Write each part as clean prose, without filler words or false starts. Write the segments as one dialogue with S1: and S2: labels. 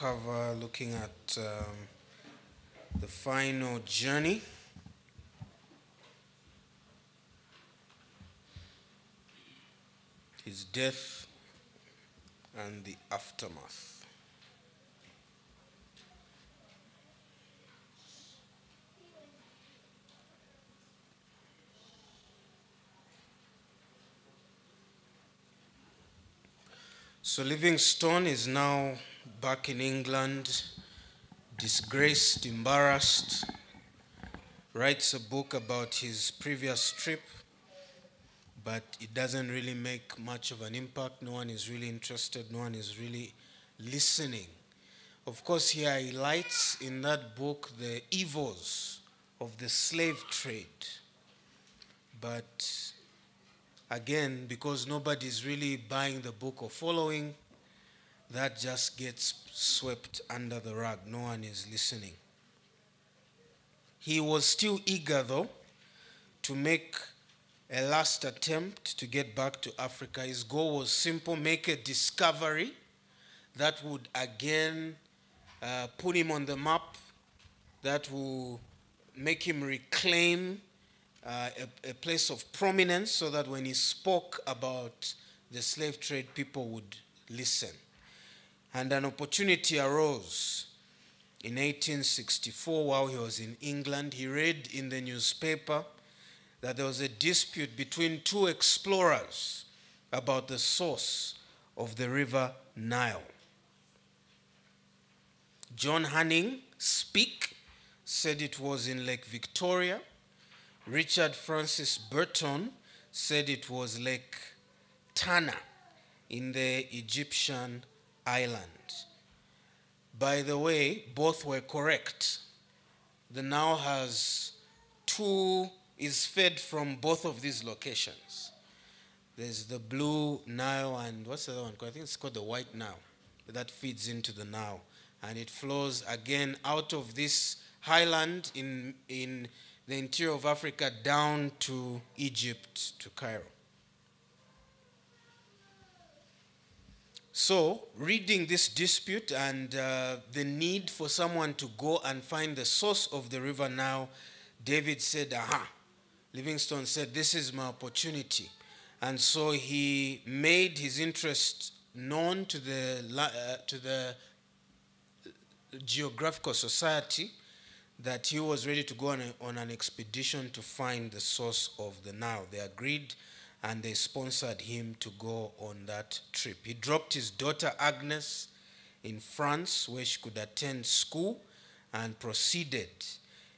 S1: cover looking at the final journey. His death and the aftermath. So Livingstone is now back in England, disgraced, embarrassed, writes a book about his previous trip, but it doesn't really make much of an impact. No one is really interested. No one is really listening. Of course, he highlights in that book the evils of the slave trade. But again, because nobody is really buying the book or following, that just gets swept under the rug. No one is listening. He was still eager, though, to make a last attempt to get back to Africa. His goal was simple: make a discovery that would again put him on the map, that will make him reclaim a place of prominence, so that when he spoke about the slave trade, people would listen. And an opportunity arose in 1864 while he was in England. He read in the newspaper that there was a dispute between two explorers about the source of the river Nile. John Hanning Speke said it was in Lake Victoria. Richard Francis Burton said it was Lake Tana in the Egyptian island. By the way, both were correct. The Nile is fed from both of these locations. There's the Blue Nile and what's the other one? I think it's called the White Nile. That feeds into the Nile. And it flows again out of this highland in the interior of Africa down to Egypt, to Cairo. So, reading this dispute and the need for someone to go and find the source of the river Nile, David said, Livingstone said, this is my opportunity. And so he made his interest known to the Geographical Society that he was ready to go on an expedition to find the source of the Nile. They agreed, and they sponsored him to go on that trip. He dropped his daughter Agnes in France, where she could attend school, and proceeded.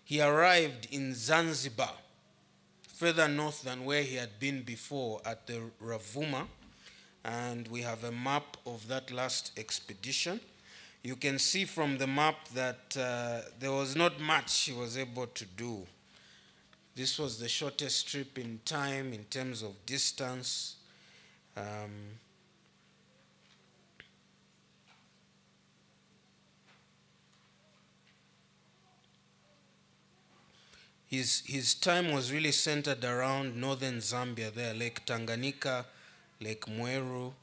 S1: He arrived in Zanzibar, further north than where he had been before, at the Ravuma, and we have a map of that last expedition. You can see from the map that there was not much he was able to do. This was the shortest trip in time, in terms of distance. His time was really centered around northern Zambia there, Lake Tanganyika, Lake Mweru,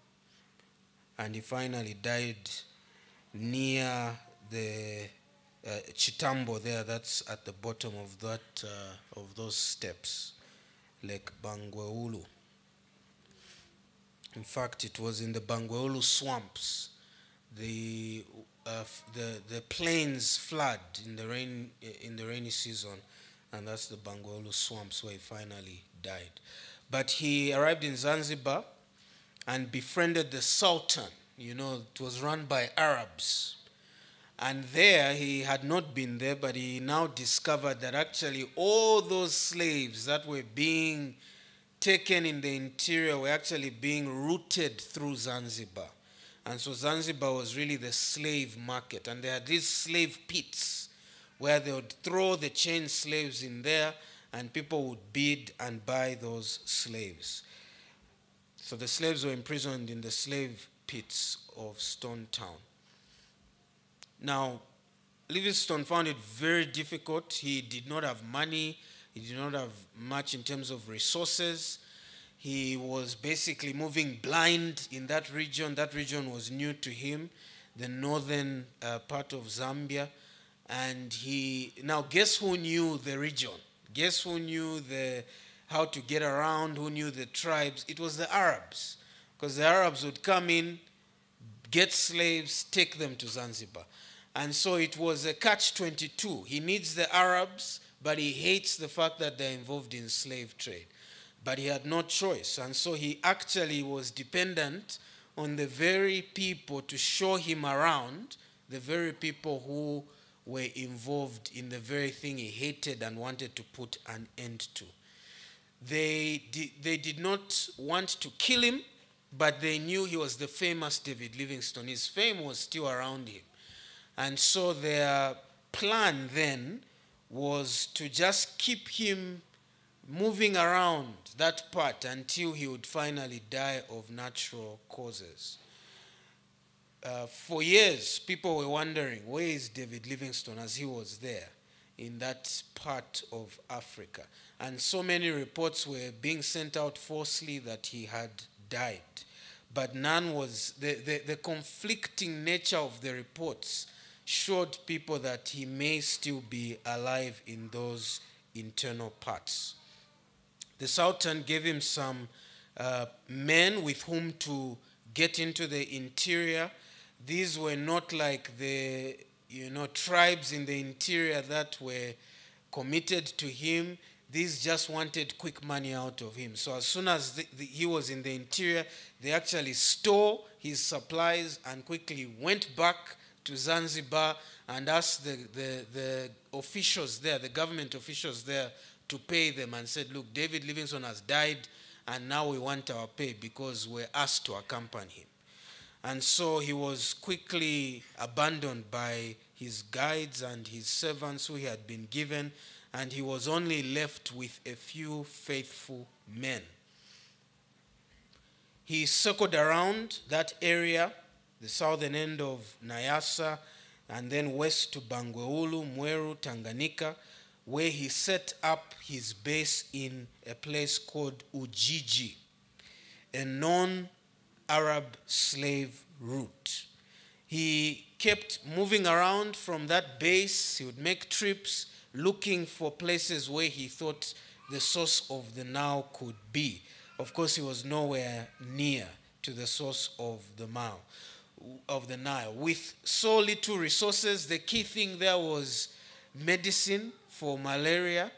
S1: and he finally died near the Chitambo there. That's at the bottom of that of those steps, Lake Bangweulu. In fact, it was in the Bangweulu swamps. The plains flood in the rainy season, and that's the Bangweulu swamps where he finally died. But he arrived in Zanzibar and befriended the Sultan. You know, it was run by Arabs. And there, he had not been there, but he now discovered that actually all those slaves that were being taken in the interior were actually being routed through Zanzibar. And so Zanzibar was really the slave market. And they had these slave pits where they would throw the chained slaves in there, and people would bid and buy those slaves. So the slaves were imprisoned in the slave pits of Stone Town. Now, Livingstone found it very difficult. He did not have money. He did not have much in terms of resources. He was basically moving blind in that region. That region was new to him. the northern part of Zambia. And now guess who knew the region? Guess who knew how to get around, who knew the tribes? It was the Arabs. Because the Arabs would come in, get slaves, take them to Zanzibar. And so it was a catch-22. He needs the Arabs, but he hates the fact that they're involved in slave trade. But he had no choice. And so he actually was dependent on the very people to show him around, the very people who were involved in the very thing he hated and wanted to put an end to. They did not want to kill him, but they knew he was the famous David Livingstone. His fame was still around him. And so their plan then was to just keep him moving around that part until he would finally die of natural causes. For years, people were wondering, where is David Livingstone, as he was there in that part of Africa? And so many reports were being sent out falsely that he had died. But none was, the conflicting nature of the reports showed people that he may still be alive in those internal parts. The Sultan gave him some men with whom to get into the interior. These were not like the tribes in the interior that were committed to him. These just wanted quick money out of him. So as soon as he was in the interior, they actually stole his supplies and quickly went back to Zanzibar and asked the officials there, the government officials there, to pay them, and said, look, David Livingstone has died and now we want our pay because we're asked to accompany him. And so he was quickly abandoned by his guides and his servants who he had been given, and he was only left with a few faithful men. He circled around that area, the southern end of Nyasa, and then west to Bangweulu, Mweru, Tanganyika, where he set up his base in a place called Ujiji, a non-Arab slave route. He kept moving around from that base. He would make trips looking for places where he thought the source of the Nile could be. Of course, he was nowhere near to the source of the Nile. With so little resources, the key thing there was medicine for malaria,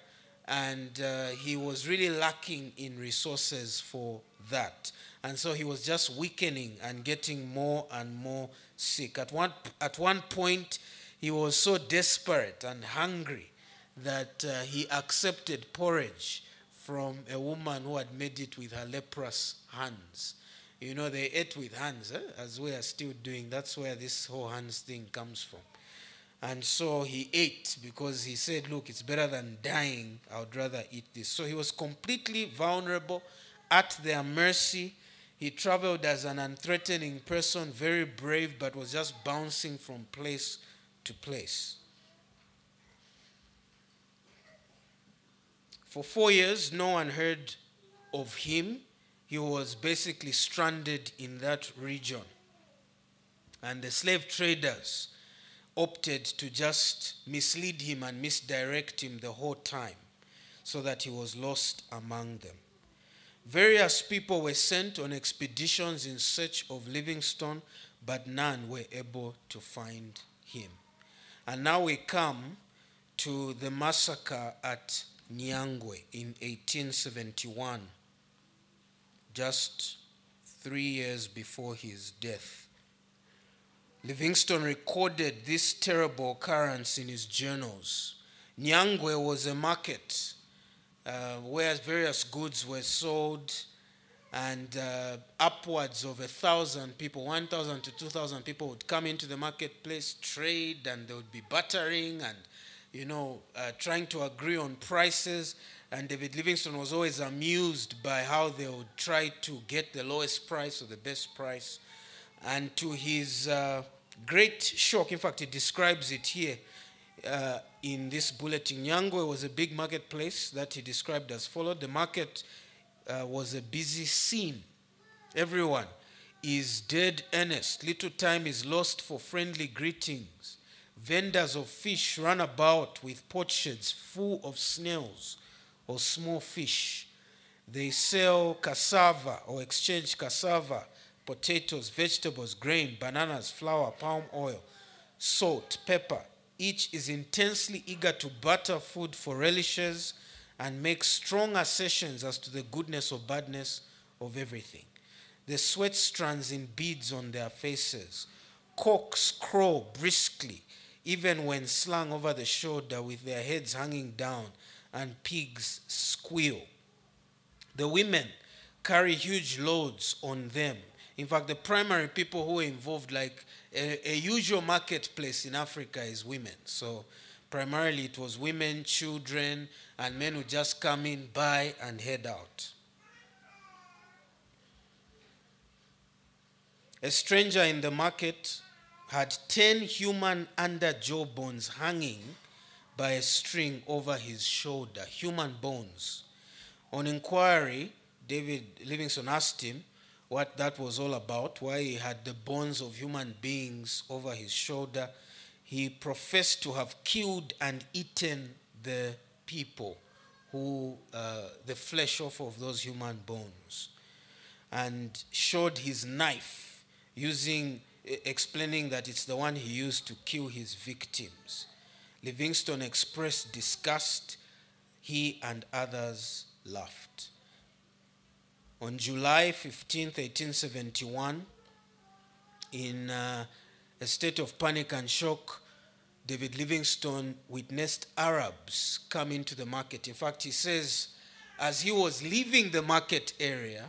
S1: and he was really lacking in resources for that. And so he was just weakening and getting more and more sick. At one point, he was so desperate and hungry that he accepted porridge from a woman who had made it with her leprous hands. You know, they ate with hands, as we are still doing. That's where this whole hands thing comes from. And so he ate because he said, look, it's better than dying. I would rather eat this. So he was completely vulnerable, at their mercy. He traveled as an unthreatening person, very brave, but was just bouncing from place to place. For 4 years, no one heard of him. He was basically stranded in that region. And the slave traders opted to just mislead him and misdirect him the whole time so that he was lost among them. Various people were sent on expeditions in search of Livingstone, but none were able to find him. And now we come to the massacre at Nyangwe in 1871, just 3 years before his death. Livingstone recorded this terrible occurrence in his journals. Nyangwe was a market where various goods were sold, and upwards of 1,000 people, 1,000 to 2,000 people would come into the marketplace, trade, and they would be bartering and, trying to agree on prices. And David Livingstone was always amused by how they would try to get the lowest price or the best price. And to his great shock, in fact, he describes it here in this bulletin. Nyangwe was a big marketplace that he described as followed. The market was a busy scene. Everyone is dead earnest. Little time is lost for friendly greetings. Vendors of fish run about with potsherds full of snails or small fish. They sell cassava or exchange cassava, potatoes, vegetables, grain, bananas, flour, palm oil, salt, pepper. Each is intensely eager to butter food for relishes and make strong assertions as to the goodness or badness of everything. The sweat strands in beads on their faces. Cocks crow briskly, even when slung over the shoulder with their heads hanging down, and pigs squeal. The women carry huge loads on them. In fact, the primary people who are involved, like a usual marketplace in Africa, is women. So primarily it was women, children, and men who just come in, buy, and head out. A stranger in the market had 10 human under jawbones hanging by a string over his shoulder, human bones. On inquiry, David Livingstone asked him what that was all about, why he had the bones of human beings over his shoulder. He professed to have killed and eaten the people, the flesh off of those human bones, and showed his knife, explaining that it's the one he used to kill his victims. Livingstone expressed disgust. He and others laughed. On July 15, 1871, in a state of panic and shock, David Livingstone witnessed Arabs come into the market. In fact, he says, as he was leaving the market area,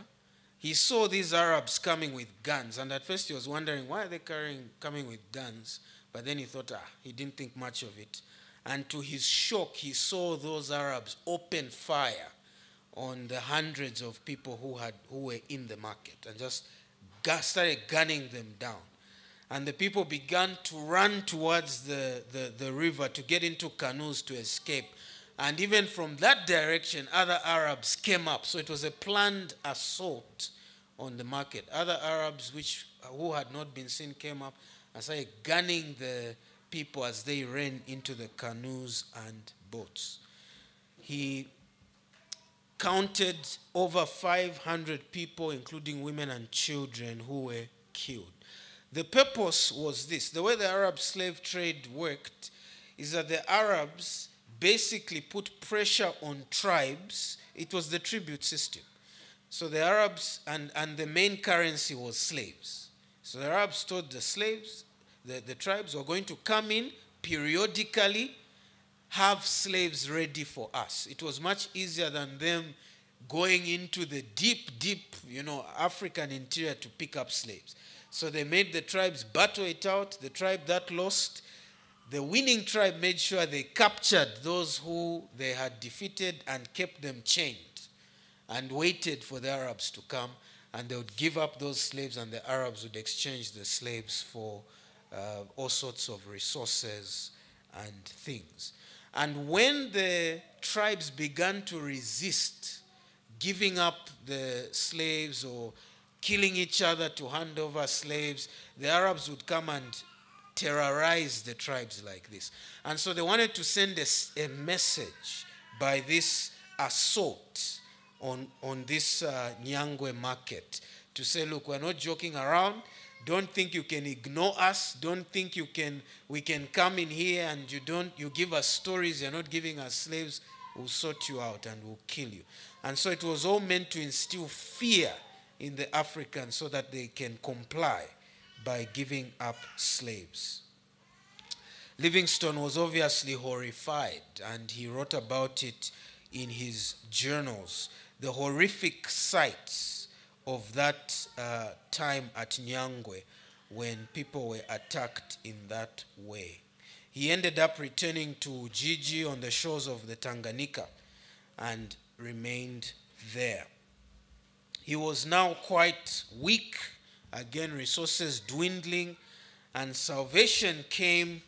S1: he saw these Arabs coming with guns. And at first he was wondering, why are they coming with guns? But then he thought, he didn't think much of it. And to his shock, he saw those Arabs open fire on the hundreds of people who were in the market, and just started gunning them down. And the people began to run towards the river to get into canoes to escape. And even from that direction, other Arabs came up. So it was a planned assault on the market. Other Arabs who had not been seen came up and started gunning the people as they ran into the canoes and boats. He counted over 500 people, including women and children, who were killed. The purpose was this. The way the Arab slave trade worked is that the Arabs basically put pressure on tribes. It was the tribute system. So the Arabs, and the main currency was slaves. So the Arabs told the slaves, the tribes were going to come in periodically, have slaves ready for us. It was much easier than them going into the deep, African interior to pick up slaves. So they made the tribes battle it out. The tribe that lost, the winning tribe made sure they captured those who they had defeated and kept them chained and waited for the Arabs to come, and they would give up those slaves, and the Arabs would exchange the slaves for all sorts of resources and things. And when the tribes began to resist giving up the slaves or killing each other to hand over slaves, the Arabs would come and terrorize the tribes like this. And so they wanted to send a message by this assault on this Nyangwe market to say, look, we're not joking around. Don't think you can ignore us. Don't think we can come in here and you give us stories, you're not giving us slaves. We'll sort you out and we'll kill you. And so it was all meant to instill fear in the Africans so that they can comply by giving up slaves. Livingstone was obviously horrified, and he wrote about it in his journals, the horrific sights of that time at Nyangwe when people were attacked in that way. He ended up returning to Gigi on the shores of the Tanganyika and remained there. He was now quite weak, again resources dwindling, and salvation came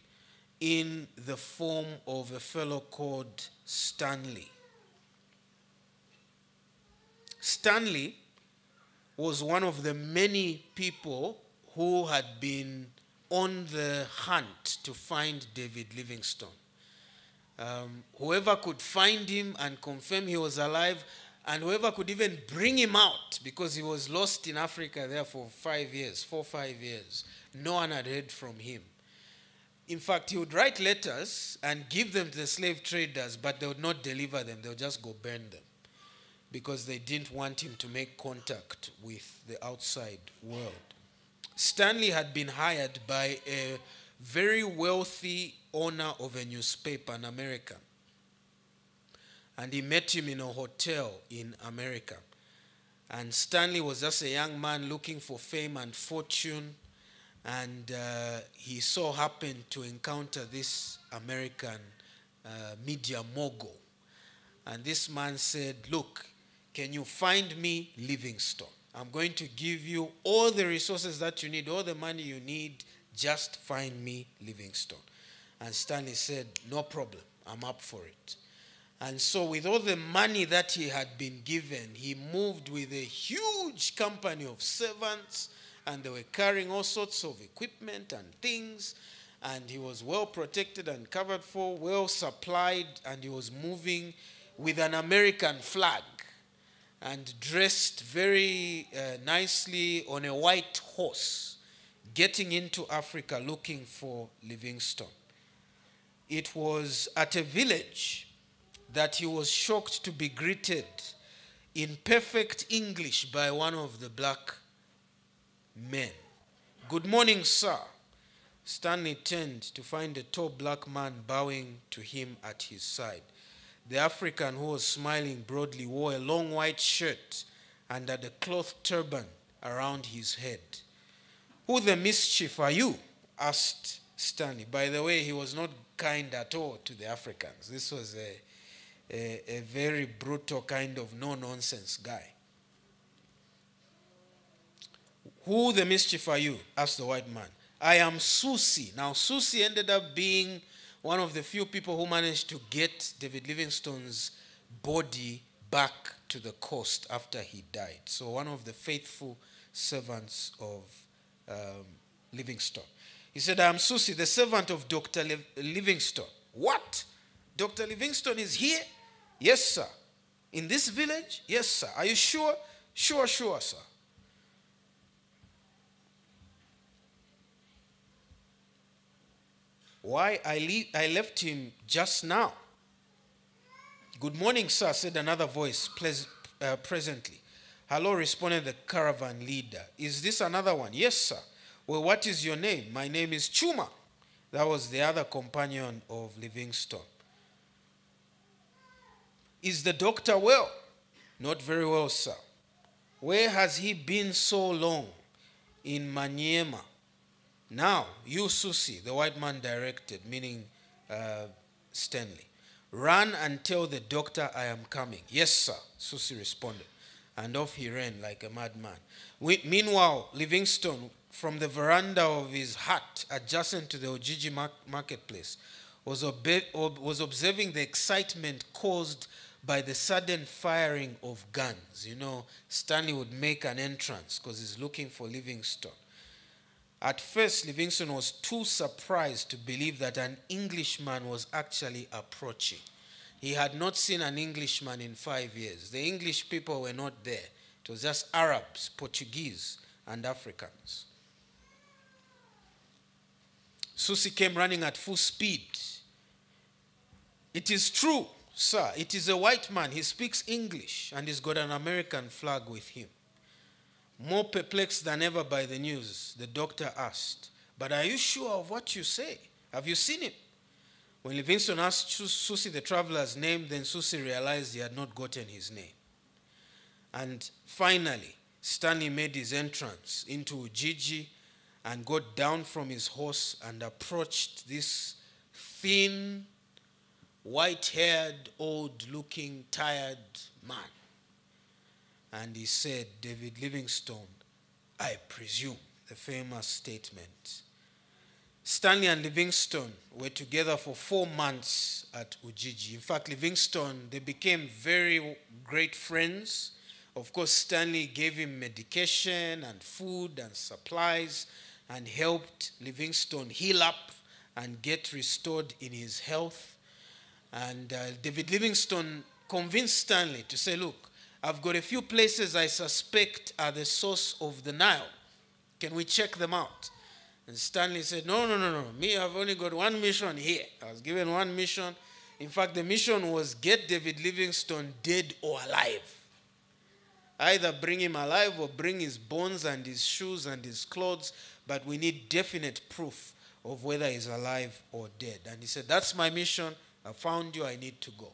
S1: in the form of a fellow called Stanley. Stanley was one of the many people who had been on the hunt to find David Livingstone. Whoever could find him and confirm he was alive, and whoever could even bring him out, because he was lost in Africa there for 5 years, 4 or 5 years. No one had heard from him. In fact, he would write letters and give them to the slave traders, but they would not deliver them. They would just go burn them, because they didn't want him to make contact with the outside world. Stanley had been hired by a very wealthy owner of a newspaper, an American. And he met him in a hotel in America. And Stanley was just a young man looking for fame and fortune. And he so happened to encounter this American media mogul. And this man said, look, can you find me Livingstone? I'm going to give you all the resources that you need, all the money you need, just find me Livingstone. And Stanley said, no problem, I'm up for it. And so with all the money that he had been given, he moved with a huge company of servants, and they were carrying all sorts of equipment and things, and he was well protected and covered for, well supplied, and he was moving with an American flag and dressed very nicely on a white horse, getting into Africa looking for Livingstone. It was at a village that he was shocked to be greeted in perfect English by one of the black men. Good morning, sir. Stanley turned to find a tall black man bowing to him at his side. The African, who was smiling broadly, wore a long white shirt and had a cloth turban around his head. Who the mischief are you? Asked Stanley. By the way, he was not kind at all to the Africans. This was a very brutal kind of no-nonsense guy. Who the mischief are you? Asked the white man. I am Susie. Now, Susie ended up being one of the few people who managed to get David Livingstone's body back to the coast after he died. So one of the faithful servants of Livingstone. He said, I am Susie, the servant of Dr. Livingstone. What? Dr. Livingstone is here? Yes, sir. In this village? Yes, sir. Are you sure? Sure, sir. Why? I left him just now. Good morning, sir, said another voice presently. Hello, responded the caravan leader. Is this another one? Yes, sir. Well, what is your name? My name is Chuma. That was the other companion of Livingstone. Is the doctor well? Not very well, sir. Where has he been so long? In Manyema. Now, you, Susie, the white man directed, meaning Stanley. Run and tell the doctor I am coming. Yes, sir, Susie responded. And off he ran like a madman. Meanwhile, Livingstone, from the veranda of his hut adjacent to the Ojiji marketplace, was observing the excitement caused by the sudden firing of guns. You know, Stanley would make an entrance because he's looking for Livingstone. At first, Livingstone was too surprised to believe that an Englishman was actually approaching. He had not seen an Englishman in 5 years. The English people were not there. It was just Arabs, Portuguese, and Africans. Susie came running at full speed. It is true, sir. It is a white man. He speaks English, and he's got an American flag with him. More perplexed than ever by the news, the doctor asked, but are you sure of what you say? Have you seen him? When Livingstone asked Susie the traveler's name, then Susie realized he had not gotten his name. And finally, Stanley made his entrance into Ujiji and got down from his horse and approached this thin, white-haired, old-looking, tired man. And he said, David Livingstone, I presume, the famous statement. Stanley and Livingstone were together for 4 months at Ujiji. In fact, Livingstone, they became very great friends Of course, Stanley gave him medication and food and supplies and helped Livingstone heal up and get restored in his health. And David Livingstone convinced Stanley to say, look, I've got a few places I suspect are the source of the Nile. Can we check them out? And Stanley said, no. Me, I've only got one mission here. I was given one mission. In fact, the mission was get David Livingstone dead or alive. Either bring him alive or bring his bones and his shoes and his clothes, but we need definite proof of whether he's alive or dead. And he said, that's my mission. I found you. I need to go.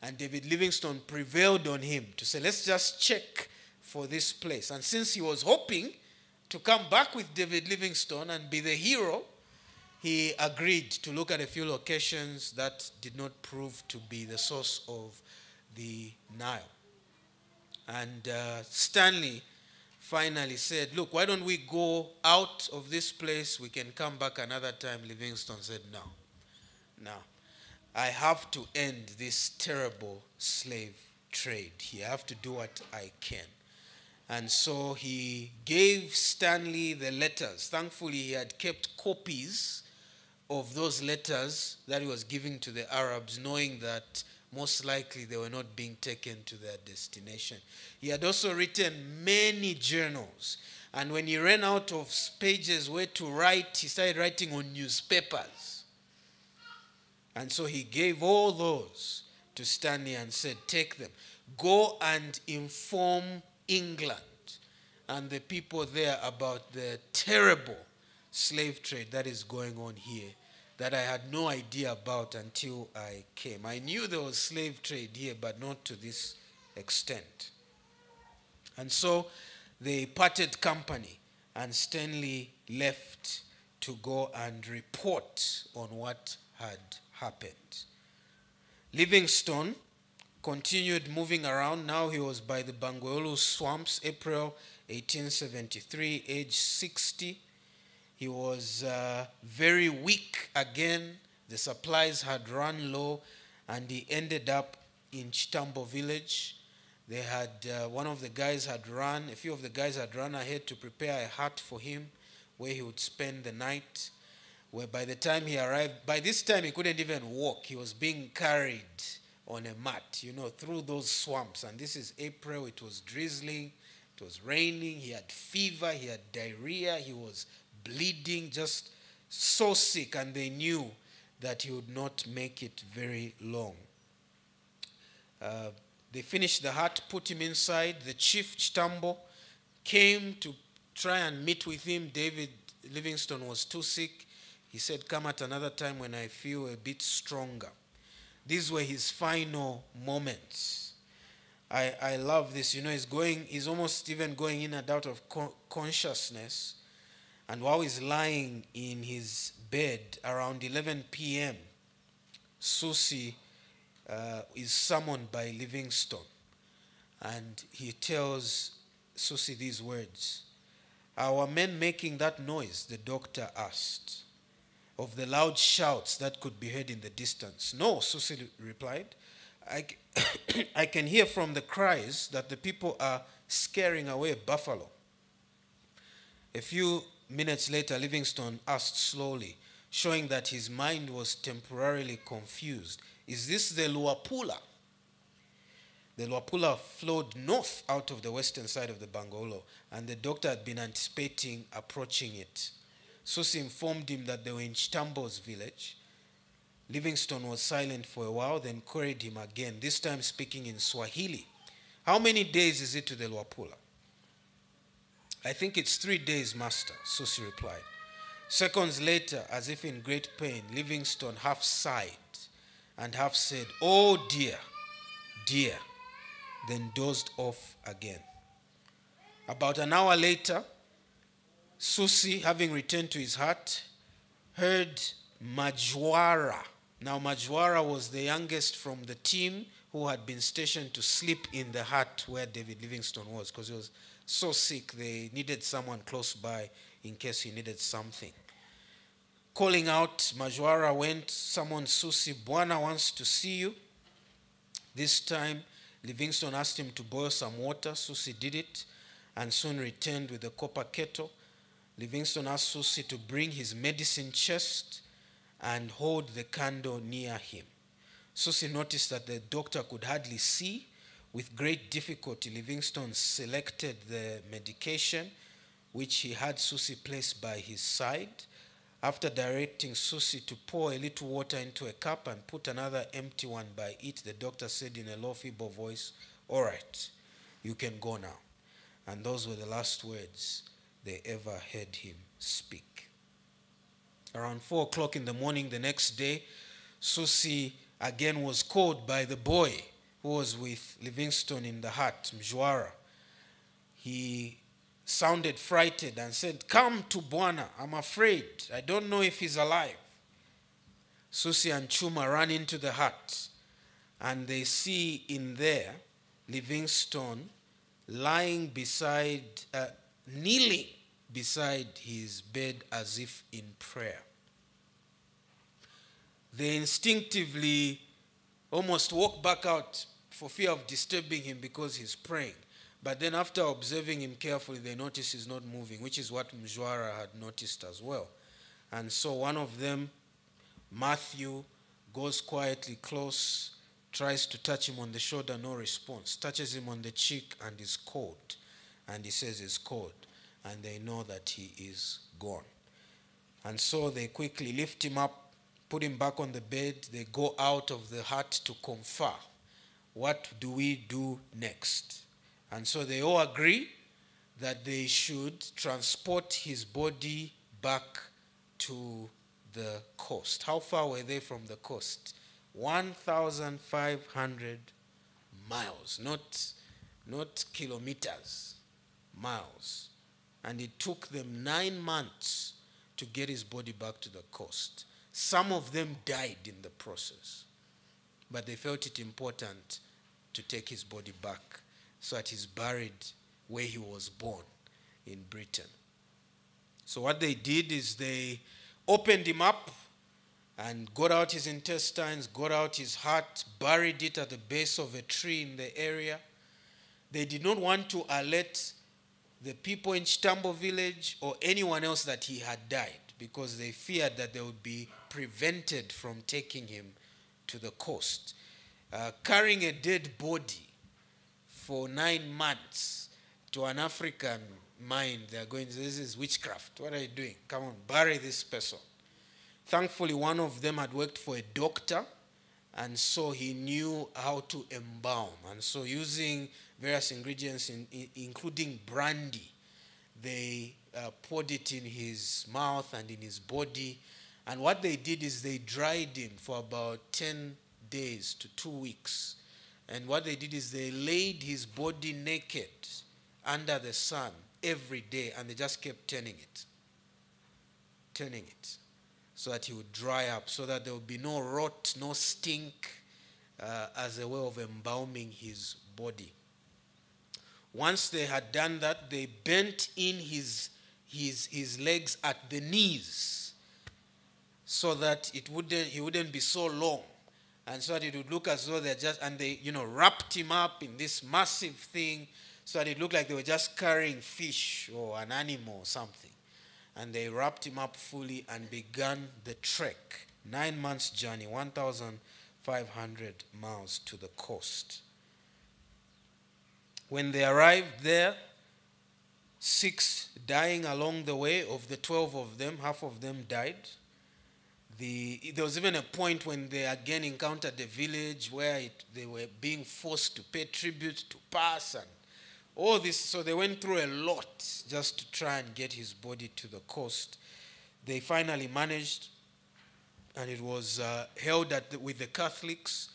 S1: And David Livingstone prevailed on him to say, let's just check for this place. And since he was hoping to come back with David Livingstone and be the hero, he agreed to look at a few locations that did not prove to be the source of the Nile. And Stanley finally said, look, why don't we go out of this place? We can come back another time. Livingstone said, no. I have to end this terrible slave trade here. I have to do what I can. And so he gave Stanley the letters. Thankfully, he had kept copies of those letters that he was giving to the Arabs, knowing that most likely they were not being taken to their destination. He had also written many journals. And when he ran out of pages where to write, he started writing on newspapers. And so he gave all those to Stanley and said, take them. Go and inform England and the people there about the terrible slave trade that is going on here that I had no idea about until I came. I knew there was slave trade here, but not to this extent. And so they parted company, and Stanley left to go and report on what had happened. Livingstone continued moving around. Now he was by the Bangweulu swamps, April 1873, age 60. He was very weak again. The supplies had run low, and he ended up in Chitambo village. They had, a few of the guys had run ahead to prepare a hut for him where he would spend the night. Where by the time he arrived, by this time he couldn't even walk. He was being carried on a mat, through those swamps. And this is April. It was drizzling. It was raining. He had fever. He had diarrhea. He was bleeding, just so sick. And they knew that he would not make it very long. They finished the hut, put him inside. The chief, Chitambo, came to try and meet with him. David Livingstone was too sick. He said, come at another time when I feel a bit stronger. These were his final moments. I love this. He's almost even going in and out of consciousness. And while he's lying in his bed around 11 p.m., Susi is summoned by Livingstone. And he tells Susi these words. Are our men making that noise? The doctor asked. Of the loud shouts that could be heard in the distance. No, Susi replied. I can hear from the cries that the people are scaring away buffalo. A few minutes later, Livingstone asked slowly, showing that his mind was temporarily confused. Is this the Luapula? The Luapula flowed north out of the western side of the Bangweulu, and the doctor had been anticipating approaching it. Susi informed him that they were in Chitambo's village. Livingstone was silent for a while, then queried him again, this time speaking in Swahili. How many days is it to the Luapula? I think it's 3 days, master, Susi replied. Seconds later, as if in great pain, Livingstone half sighed and half said, oh dear, dear, then dozed off again. About an hour later, Susi, having returned to his hut, heard Majwara. Now, Majwara was the youngest from the team who had been stationed to sleep in the hut where David Livingstone was, because he was so sick they needed someone close by in case he needed something. Calling out, Majwara went, summoned Susi. Bwana wants to see you. This time, Livingstone asked him to boil some water. Susi did it and soon returned with a copper kettle. Livingstone asked Susi to bring his medicine chest and hold the candle near him. Susi noticed that the doctor could hardly see. With great difficulty, Livingstone selected the medication, which he had Susi place by his side. After directing Susi to pour a little water into a cup and put another empty one by it, the doctor said in a low, feeble voice, "All right, you can go now." And those were the last words they ever heard him speak. Around 4 o'clock in the morning the next day, Susi again was called by the boy who was with Livingstone in the hut, Mwindula. He sounded frightened and said, "Come to Bwana, I'm afraid. I don't know if he's alive." Susi and Chuma ran into the hut, and they see in there Livingstone kneeling beside his bed as if in prayer. They instinctively almost walk back out for fear of disturbing him because he's praying. But then after observing him carefully, they notice he's not moving, which is what Mwindula had noticed as well. And so one of them, Matthew, goes quietly close, tries to touch him on the shoulder, no response. Touches him on the cheek and is cold. And he says he's cold. And they know that he is gone. And so they quickly lift him up, put him back on the bed. They go out of the hut to confer. What do we do next? And so they all agree that they should transport his body back to the coast. How far were they from the coast? 1,500 miles, not kilometers, miles. And it took them 9 months to get his body back to the coast. Some of them died in the process, but they felt it important to take his body back so that he's buried where he was born, in Britain. So what they did is they opened him up and got out his intestines, got out his heart, buried it at the base of a tree in the area. They did not want to alert the people in Chitambo village or anyone else that he had died, because they feared that they would be prevented from taking him to the coast. Carrying a dead body for 9 months to an African mind, they're going, "This is witchcraft. What are you doing? Come on, bury this person." Thankfully, one of them had worked for a doctor, and so he knew how to embalm. And so using various ingredients, including brandy, they poured it in his mouth and in his body. And what they did is they dried him for about 10 days to 2 weeks. And what they did is they laid his body naked under the sun every day, and they just kept turning it, so that he would dry up, so that there would be no rot, no stink, as a way of embalming his body. Once they had done that, they bent in his legs at the knees, so that he wouldn't be so long, and so that it would look as though they're just, and they wrapped him up in this massive thing, so that it looked like they were just carrying fish or an animal or something. And they wrapped him up fully and began the trek, 9 months journey, 1,500 miles to the coast. When they arrived there, 6 dying along the way. Of the 12 of them, half of them died. There was even a point when they again encountered a village where they were being forced to pay tribute to pass and all this. So they went through a lot just to try and get his body to the coast. They finally managed, and it was held with the Catholics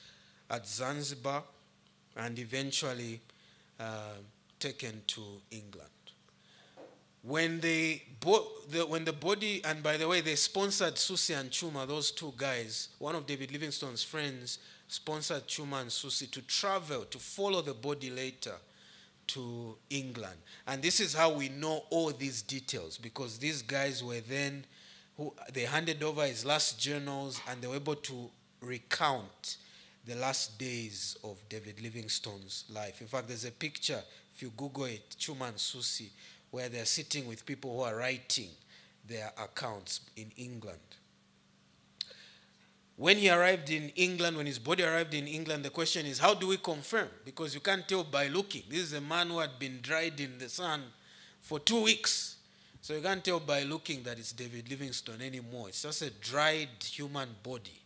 S1: at Zanzibar, and eventually taken to England. When the body, and by the way, they sponsored Susi and Chuma, those 2 guys. One of David Livingstone's friends sponsored Chuma and Susi to travel, to follow the body later to England. And this is how we know all these details, because these guys were then, they handed over his last journals, and they were able to recount the last days of David Livingstone's life. In fact, there's a picture, if you Google it, Chuma and Susi, where they're sitting with people who are writing their accounts in England. When he arrived in England, when his body arrived in England, the question is, how do we confirm? Because you can't tell by looking. This is a man who had been dried in the sun for 2 weeks. So you can't tell by looking that it's David Livingstone anymore. It's just a dried human body.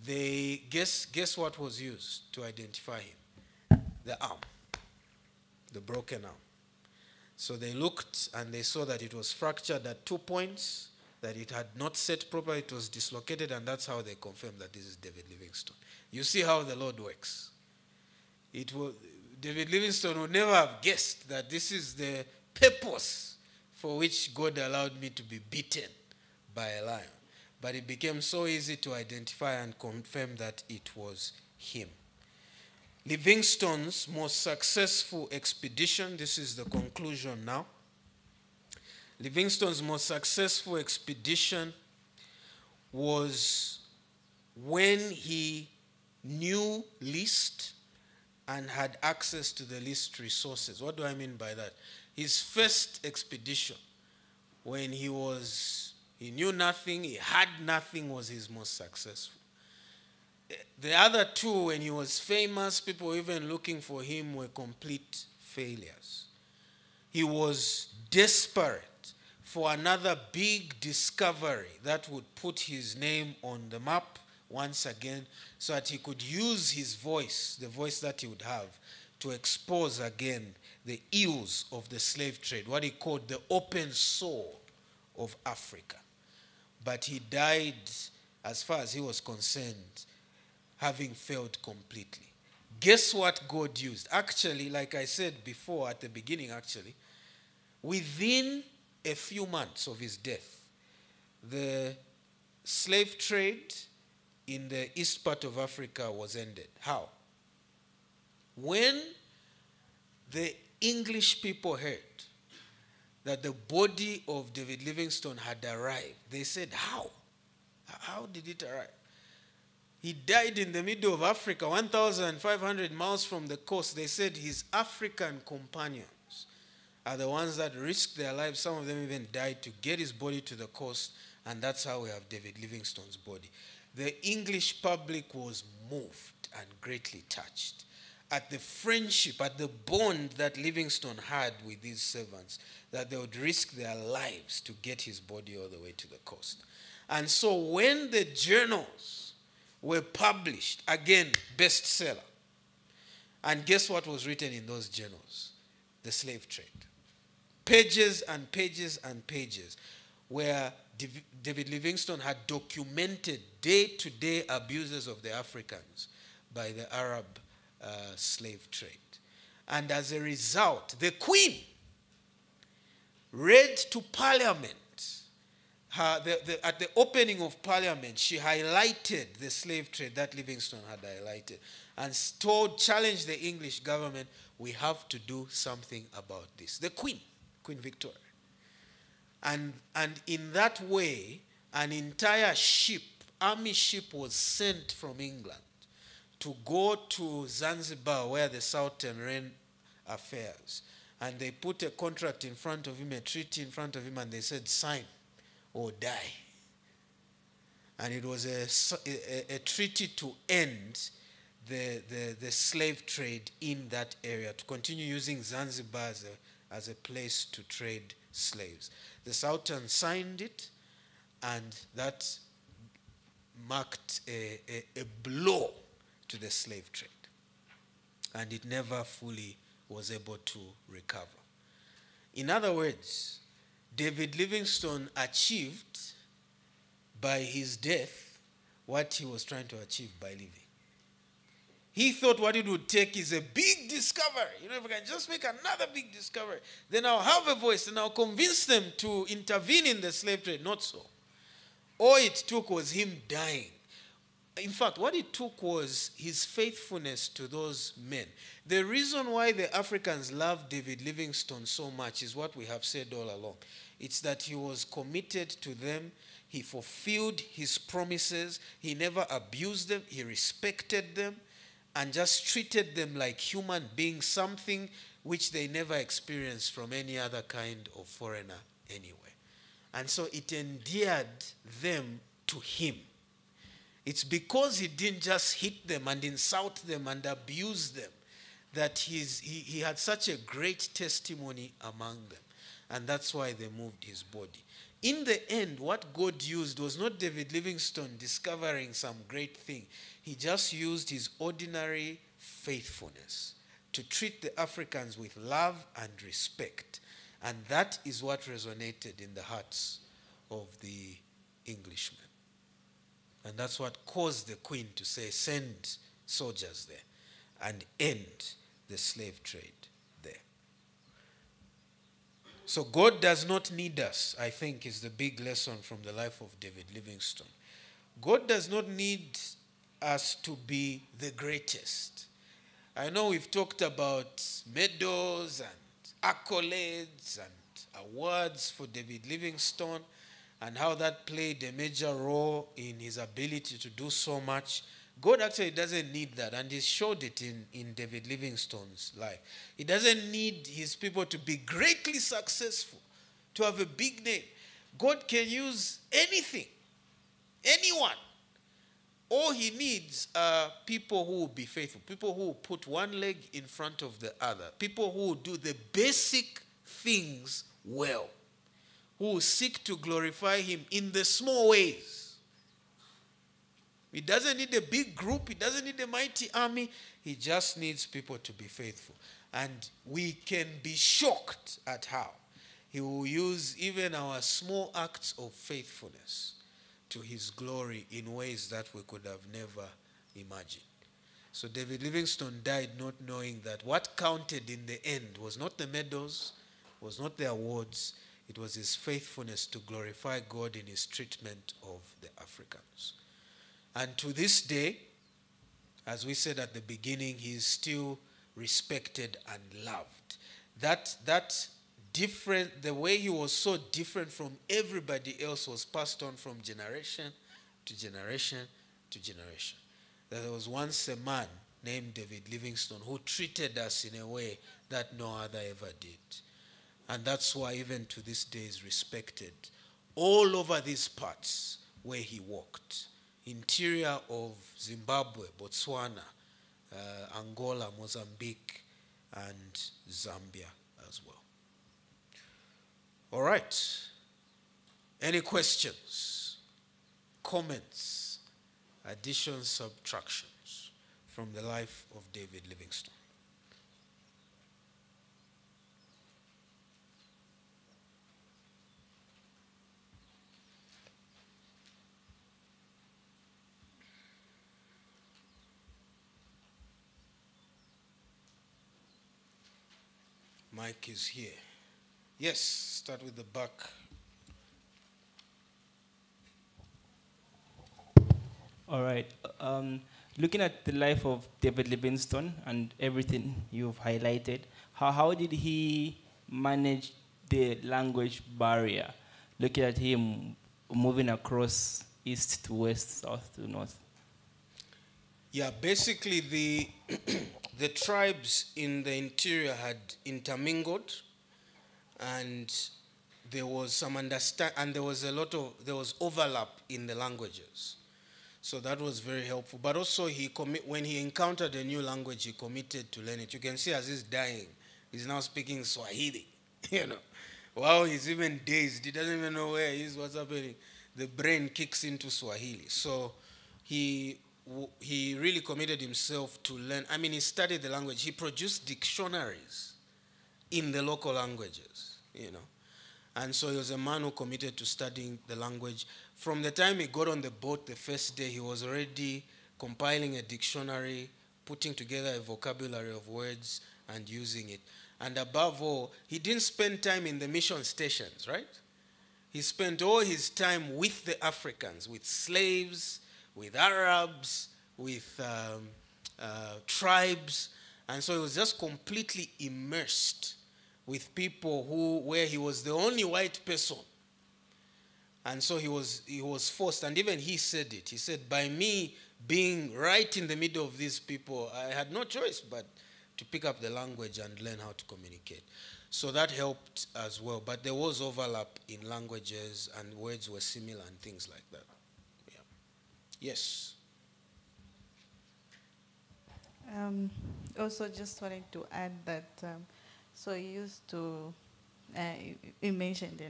S1: They guess what was used to identify him? The arm, the broken arm. So they looked and they saw that it was fractured at 2 points, that it had not set properly, it was dislocated, and that's how they confirmed that this is David Livingstone. You see how the Lord works. David Livingstone would never have guessed that this is the purpose for which God allowed me to be beaten by a lion. But it became so easy to identify and confirm that it was him. Livingstone's most successful expedition, this is the conclusion now. Livingstone's most successful expedition was when he knew least and had access to the least resources. What do I mean by that? His first expedition, when he knew nothing, he had nothing, was his most successful. The other two, when he was famous, people even looking for him, were complete failures. He was desperate for another big discovery that would put his name on the map once again, so that he could use his voice, the voice that he would have, to expose again the ills of the slave trade, what he called the open soul of Africa. But he died, as far as he was concerned, having failed completely. Guess what God used? Actually, like I said before at the beginning, within a few months of his death, the slave trade in the east part of Africa was ended. How? When the English people heard that the body of David Livingstone had arrived, they said, how? How did it arrive? He died in the middle of Africa, 1,500 miles from the coast. They said his African companions are the ones that risked their lives. Some of them even died to get his body to the coast, and that's how we have David Livingstone's body. The English public was moved and greatly touched at the friendship, at the bond that Livingstone had with these servants, that they would risk their lives to get his body all the way to the coast. And so when the journals were published, again, bestseller, and guess what was written in those journals? The slave trade. Pages and pages and pages where David Livingstone had documented day-to-day abuses of the Africans by the Arab slave trade. And as a result, the Queen read to Parliament. At the opening of Parliament, she highlighted the slave trade that Livingstone had highlighted and challenged the English government, we have to do something about this. The Queen Victoria. And in that way, an entire army ship was sent from England to go to Zanzibar, where the Sultan ran affairs. And they put a contract in front of him, a treaty in front of him, and they said, sign or die. And it was a treaty to end the slave trade in that area, to continue using Zanzibar as a place to trade slaves. The Sultan signed it, and that marked a blow to the slave trade. And it never fully was able to recover. In other words, David Livingstone achieved by his death what he was trying to achieve by living. He thought what it would take is a big discovery. If I can just make another big discovery, then I'll have a voice and I'll convince them to intervene in the slave trade. Not so. All it took was him dying. In fact, what it took was his faithfulness to those men. The reason why the Africans loved David Livingstone so much is what we have said all along. It's that he was committed to them. He fulfilled his promises. He never abused them. He respected them and just treated them like human beings, something which they never experienced from any other kind of foreigner anywhere. And so it endeared them to him. It's because he didn't just hit them and insult them and abuse them that he had such a great testimony among them. And that's why they moved his body. In the end, what God used was not David Livingstone discovering some great thing. He just used his ordinary faithfulness to treat the Africans with love and respect. And that is what resonated in the hearts of the Englishmen. And that's what caused the Queen to say, send soldiers there and end the slave trade there. So God does not need us, I think, is the big lesson from the life of David Livingstone. God does not need us to be the greatest. I know we've talked about medals and accolades and awards for David Livingstone and how that played a major role in his ability to do so much. God actually doesn't need that, and he showed it in David Livingstone's life. He doesn't need his people to be greatly successful, to have a big name. God can use anything, anyone. All he needs are people who will be faithful, people who will put one leg in front of the other, people who will do the basic things well, who will seek to glorify him in the small ways. He doesn't need a big group. He doesn't need a mighty army. He just needs people to be faithful. And we can be shocked at how he will use even our small acts of faithfulness to his glory in ways that we could have never imagined. So David Livingstone died not knowing that what counted in the end was not the medals, was not the awards. It was his faithfulness to glorify God in his treatment of the Africans. And to this day, as we said at the beginning, he is still respected and loved. That different, the way he was so different from everybody else was passed on from generation to generation to generation. There was once a man named David Livingstone who treated us in a way that no other ever did. And that's why even to this day is respected all over these parts where he walked. Interior of Zimbabwe, Botswana, Angola, Mozambique, and Zambia as well. All right. Any questions, comments, additions, subtractions from the life of David Livingstone? Mike is here. Yes, start with the back.
S2: All right. Looking at the life of David Livingstone and everything you've highlighted, how did he manage the language barrier? Looking at him moving across east to west, south to north.
S1: Yeah, basically the tribes in the interior had intermingled, and there was some and there was overlap in the languages. So that was very helpful. But also when he encountered a new language, he committed to learn it. You can see as he's dying, he's now speaking Swahili. Wow, he's even dazed. He doesn't even know where he is, what's happening. The brain kicks into Swahili. So he really committed himself to learn. I mean, he studied the language. He produced dictionaries in the local languages, And so he was a man who committed to studying the language. From the time he got on the boat the first day, he was already compiling a dictionary, putting together a vocabulary of words and using it. And above all, he didn't spend time in the mission stations, right? He spent all his time with the Africans, with slaves, with Arabs, with tribes. And so he was just completely immersed with people where he was the only white person. And so he was forced, and even he said it. He said, by me being right in the middle of these people, I had no choice but to pick up the language and learn how to communicate. So that helped as well. But there was overlap in languages, and words were similar and things like that. Yeah. Yes.
S3: Also, just wanted to add that, so he used to, he mentioned,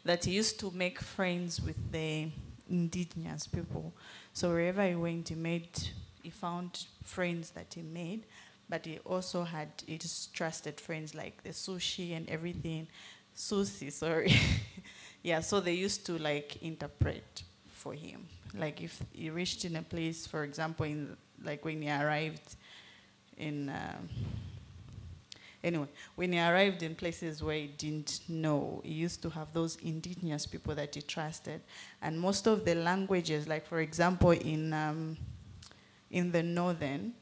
S3: that he used to make friends with the indigenous people. So wherever he went, he found friends that he made, but he also had his trusted friends like the sushi and everything. Sushi, sorry. Yeah, so they used to like interpret for him. Like if he reached in a place, for example, like when he arrived in, when he arrived in places where he didn't know, he used to have those indigenous people that he trusted. And most of the languages, like for example, in the northern,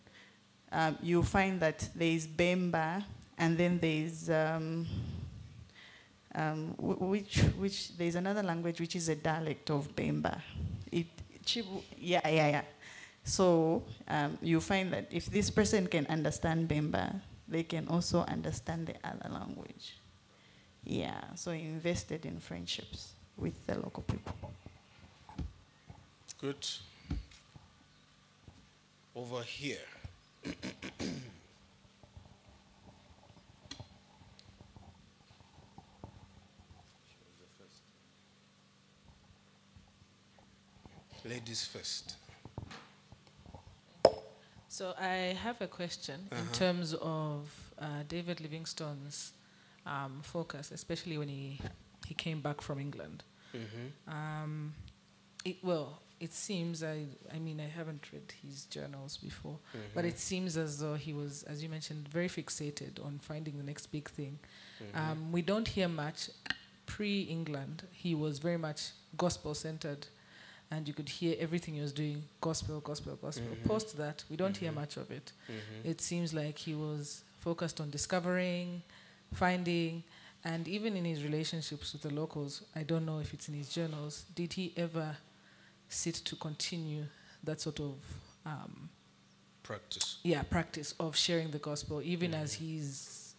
S3: you find that there is Bemba, and then there is, which there's another language which is a dialect of Bemba. Yeah. So you find that if this person can understand Bemba, they can also understand the other language. Yeah, so he invested in friendships with the local people.
S1: Good. Over here. Ladies first.
S4: So I have a question in terms of David Livingstone's focus, especially when he came back from England. It seems, I haven't read his journals before, but it seems as though he was, as you mentioned, very fixated on finding the next big thing. We don't hear much. Pre-England, he was very much gospel-centered, and you could hear everything he was doing, gospel. Post that, we don't hear much of it. It seems like he was focused on discovering, finding, and even in his relationships with the locals, I don't know if it's in his journals, did he ever sit to continue that sort of
S1: practice? Yeah,
S4: practice of sharing the gospel, even as he's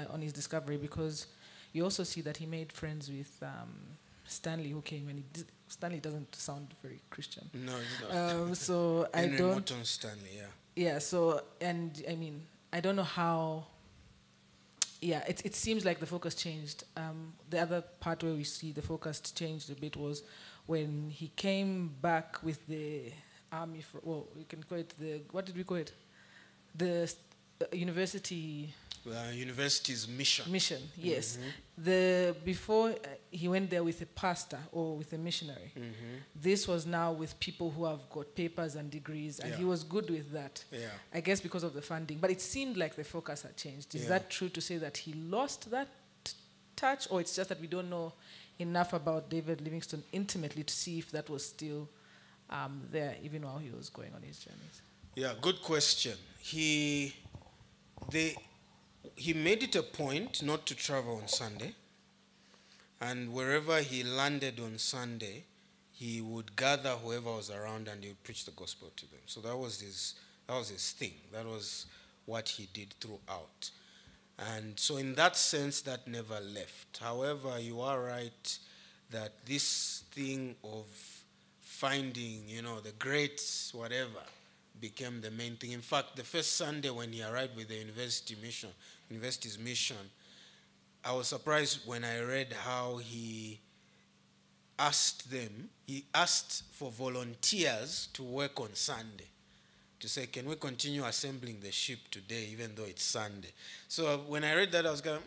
S4: on his discovery, because you also see that he made friends with Stanley, who came, and Stanley doesn't sound very Christian.
S1: No, it's not.
S4: So I
S1: Henry
S4: don't.
S1: Morton Stanley, yeah.
S4: Yeah. So, and I mean, I don't know how. Yeah, it seems like the focus changed. The other part where we see the focus changed a bit was when he came back with the army. We can call it what did we call it? The university.
S1: University's mission.
S4: Mission, yes. Before he went there with a pastor or with a missionary. This was now with people who have got papers and degrees, and he was good with that.
S1: Yeah.
S4: I guess because of the funding. But it seemed like the focus had changed. Is that true to say that he lost that touch, or it's just that we don't know enough about David Livingstone intimately to see if that was still there, even while he was going on his journeys?
S1: Yeah, good question. He made it a point not to travel on Sunday, and wherever he landed on Sunday, he would gather whoever was around and he would preach the gospel to them. So that was his thing. That was what he did throughout. And so in that sense, that never left. However, you are right that this thing of finding, the greats, whatever, became the main thing. In fact, the first Sunday when he arrived with the university's mission, I was surprised when I read how he asked for volunteers to work on Sunday, to say, can we continue assembling the sheep today even though it's Sunday? So when I read that, I was going,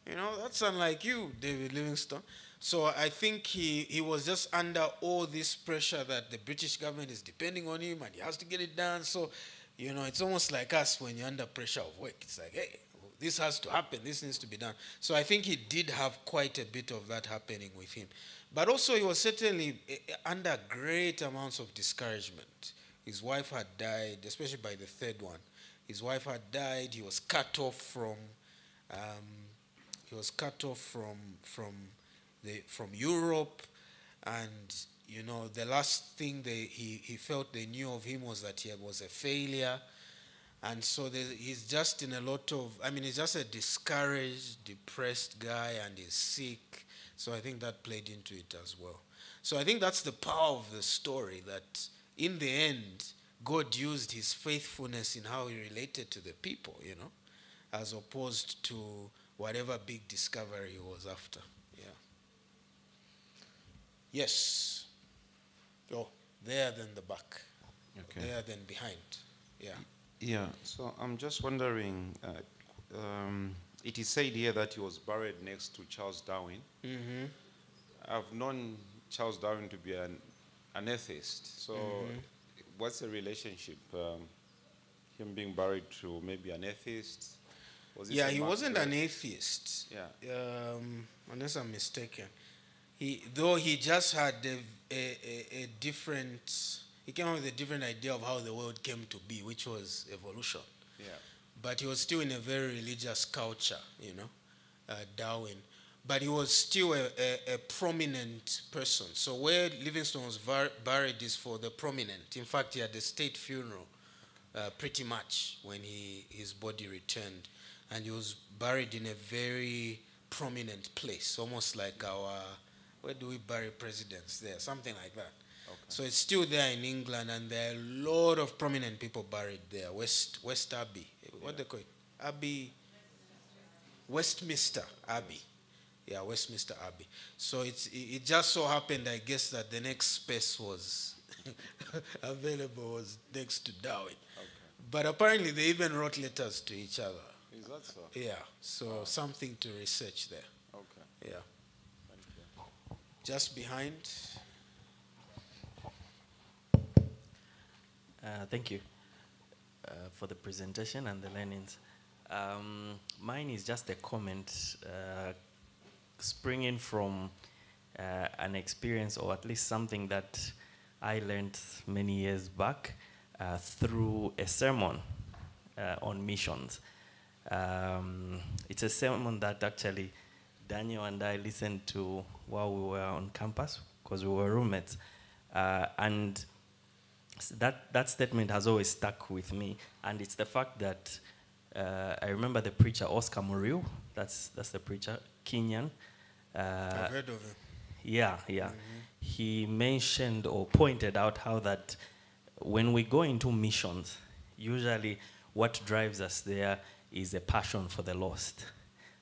S1: that sounds like you, David Livingstone. So I think he was just under all this pressure that the British government is depending on him and he has to get it done. So, it's almost like us when you're under pressure of work. It's like, hey, this has to happen. This needs to be done. So I think he did have quite a bit of that happening with him. But also he was certainly under great amounts of discouragement. His wife had died, especially by the third one. His wife had died. He was cut off from from Europe, and the last thing he felt they knew of him was that he was a failure. And so he's just in a lot of, he's just a discouraged, depressed guy, and he's sick. So I think that played into it as well. So I think that's the power of the story, that in the end, God used his faithfulness in how he related to the people, as opposed to whatever big discovery he was after. Yeah. Yes. Oh, there, then the back.
S5: Okay.
S1: There, then behind. Yeah.
S5: Yeah, so I'm just wondering, it is said here that he was buried next to Charles Darwin.
S1: Mm-hmm.
S5: I've known Charles Darwin to be an atheist, so what's the relationship, him being buried to maybe an atheist?
S1: He wasn't an atheist.
S5: Yeah.
S1: Unless I'm mistaken. Though he just had a different... He came up with a different idea of how the world came to be, which was evolution.
S5: Yeah.
S1: But he was still in a very religious culture, Darwin. But he was still a prominent person. So where Livingstone was buried is for the prominent. In fact, he had a state funeral, pretty much, when his body returned. And he was buried in a very prominent place, almost like where do we bury presidents there? Something like that.
S5: Okay.
S1: So it's still there in England, and there are a lot of prominent people buried there. West Abbey. What they call it? Abbey. Westminster Abbey. Yeah, Westminster Abbey. So it just so happened, I guess, that the next space was available was next to Darwin.
S5: Okay.
S1: But apparently they even wrote letters to each other.
S5: Is that so?
S1: Yeah, so something to research there.
S5: Okay.
S1: Yeah.
S5: Thank you.
S1: Just behind.
S6: Thank you for the presentation and the learnings. Mine is just a comment springing from an experience, or at least something that I learned many years back through a sermon on missions. It's a sermon that actually Daniel and I listened to while we were on campus, because we were roommates. And that statement has always stuck with me, and it's the fact that I remember the preacher Oscar Muriu. That's the preacher, Kenyan.
S1: I've heard of him.
S6: Yeah. He mentioned or pointed out how that when we go into missions, usually what drives us there is a passion for the lost,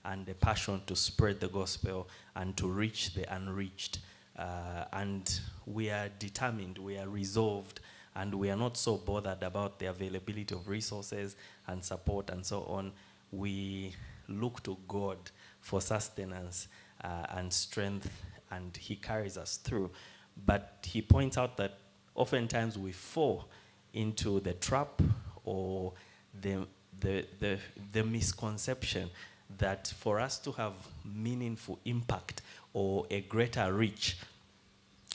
S6: and a passion to spread the gospel and to reach the unreached. And we are determined, we are resolved, and we are not so bothered about the availability of resources and support and so on. We look to God for sustenance and strength, and he carries us through. But he points out that oftentimes we fall into the trap or the misconception that for us to have meaningful impact or a greater reach,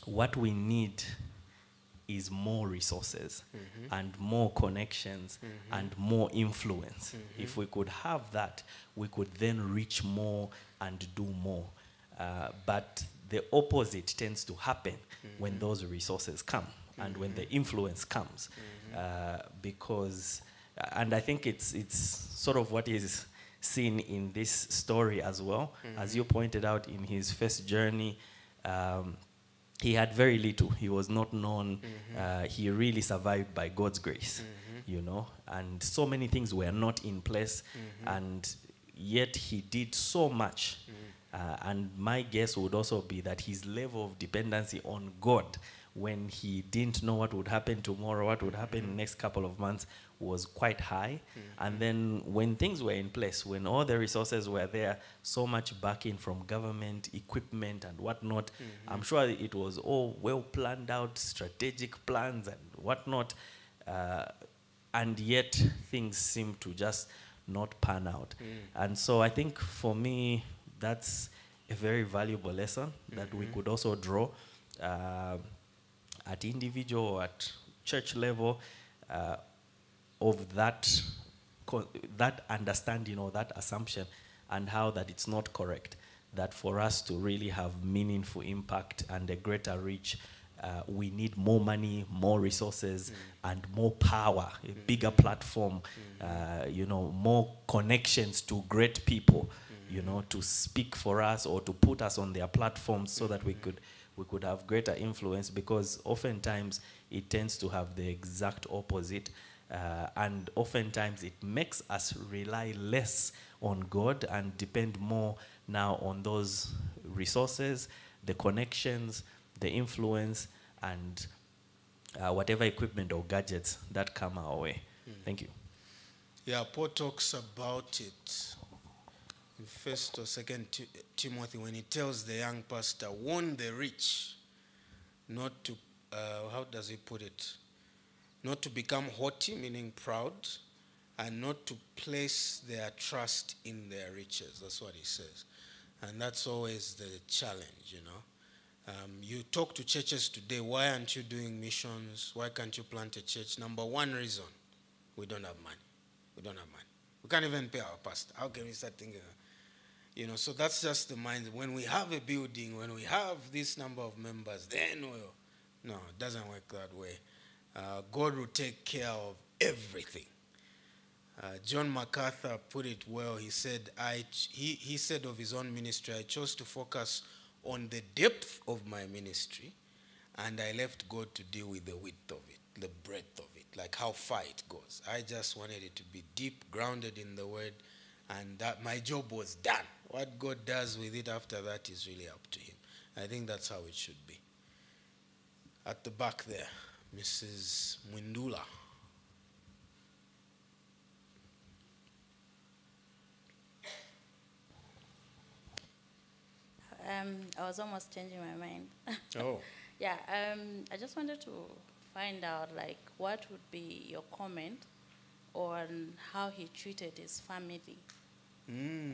S6: what we need is more resources and more connections and more influence. If we could have that, we could then reach more and do more. But the opposite tends to happen when those resources come and when the influence comes. Because, and I think it's sort of what is seen in this story as well. As you pointed out, in his first journey, he had very little. He was not known. He really survived by God's grace, and so many things were not in place, and yet he did so much. And my guess would also be that his level of dependency on God, when he didn't know what would happen tomorrow, what would happen in the next couple of months, was quite high. And then when things were in place, when all the resources were there, so much backing from government, equipment and whatnot, I'm sure it was all well planned out, strategic plans and whatnot, and yet things seem to just not pan out. And so I think for me, that's a very valuable lesson that we could also draw at individual or at church level, of that understanding or that assumption, and how that it's not correct. that for us to really have meaningful impact and a greater reach, we need more money, more resources, and more power, a bigger platform, more connections to great people, to speak for us or to put us on their platforms so that we could have greater influence, because oftentimes it tends to have the exact opposite. And oftentimes it makes us rely less on God and depend more now on those resources, the connections, the influence, and whatever equipment or gadgets that come our way. Thank you.
S1: Yeah, Paul talks about it in 1st or 2nd Timothy when he tells the young pastor, warn the rich not to, how does he put it? Not to become haughty, meaning proud, and not to place their trust in their riches. That's what he says. And that's always the challenge, You talk to churches today, why aren't you doing missions? Why can't you plant a church? Number one reason, we don't have money. We don't have money. We can't even pay our pastor. How can we start thinking? So that's just the mind. When we have a building, when we have this number of members, then no, it doesn't work that way. God will take care of everything. John MacArthur put it well. He said, he said of his own ministry, I chose to focus on the depth of my ministry, and I left God to deal with the width of it, the breadth of it, like how far it goes. I just wanted it to be deep, grounded in the word, and that my job was done. What God does with it after that is really up to him. I think that's how it should be. At the back there, Mrs. Mwindula.
S7: I was almost changing my mind.
S1: Oh.
S7: Yeah, I just wanted to find out, what would be your comment on how he treated his family,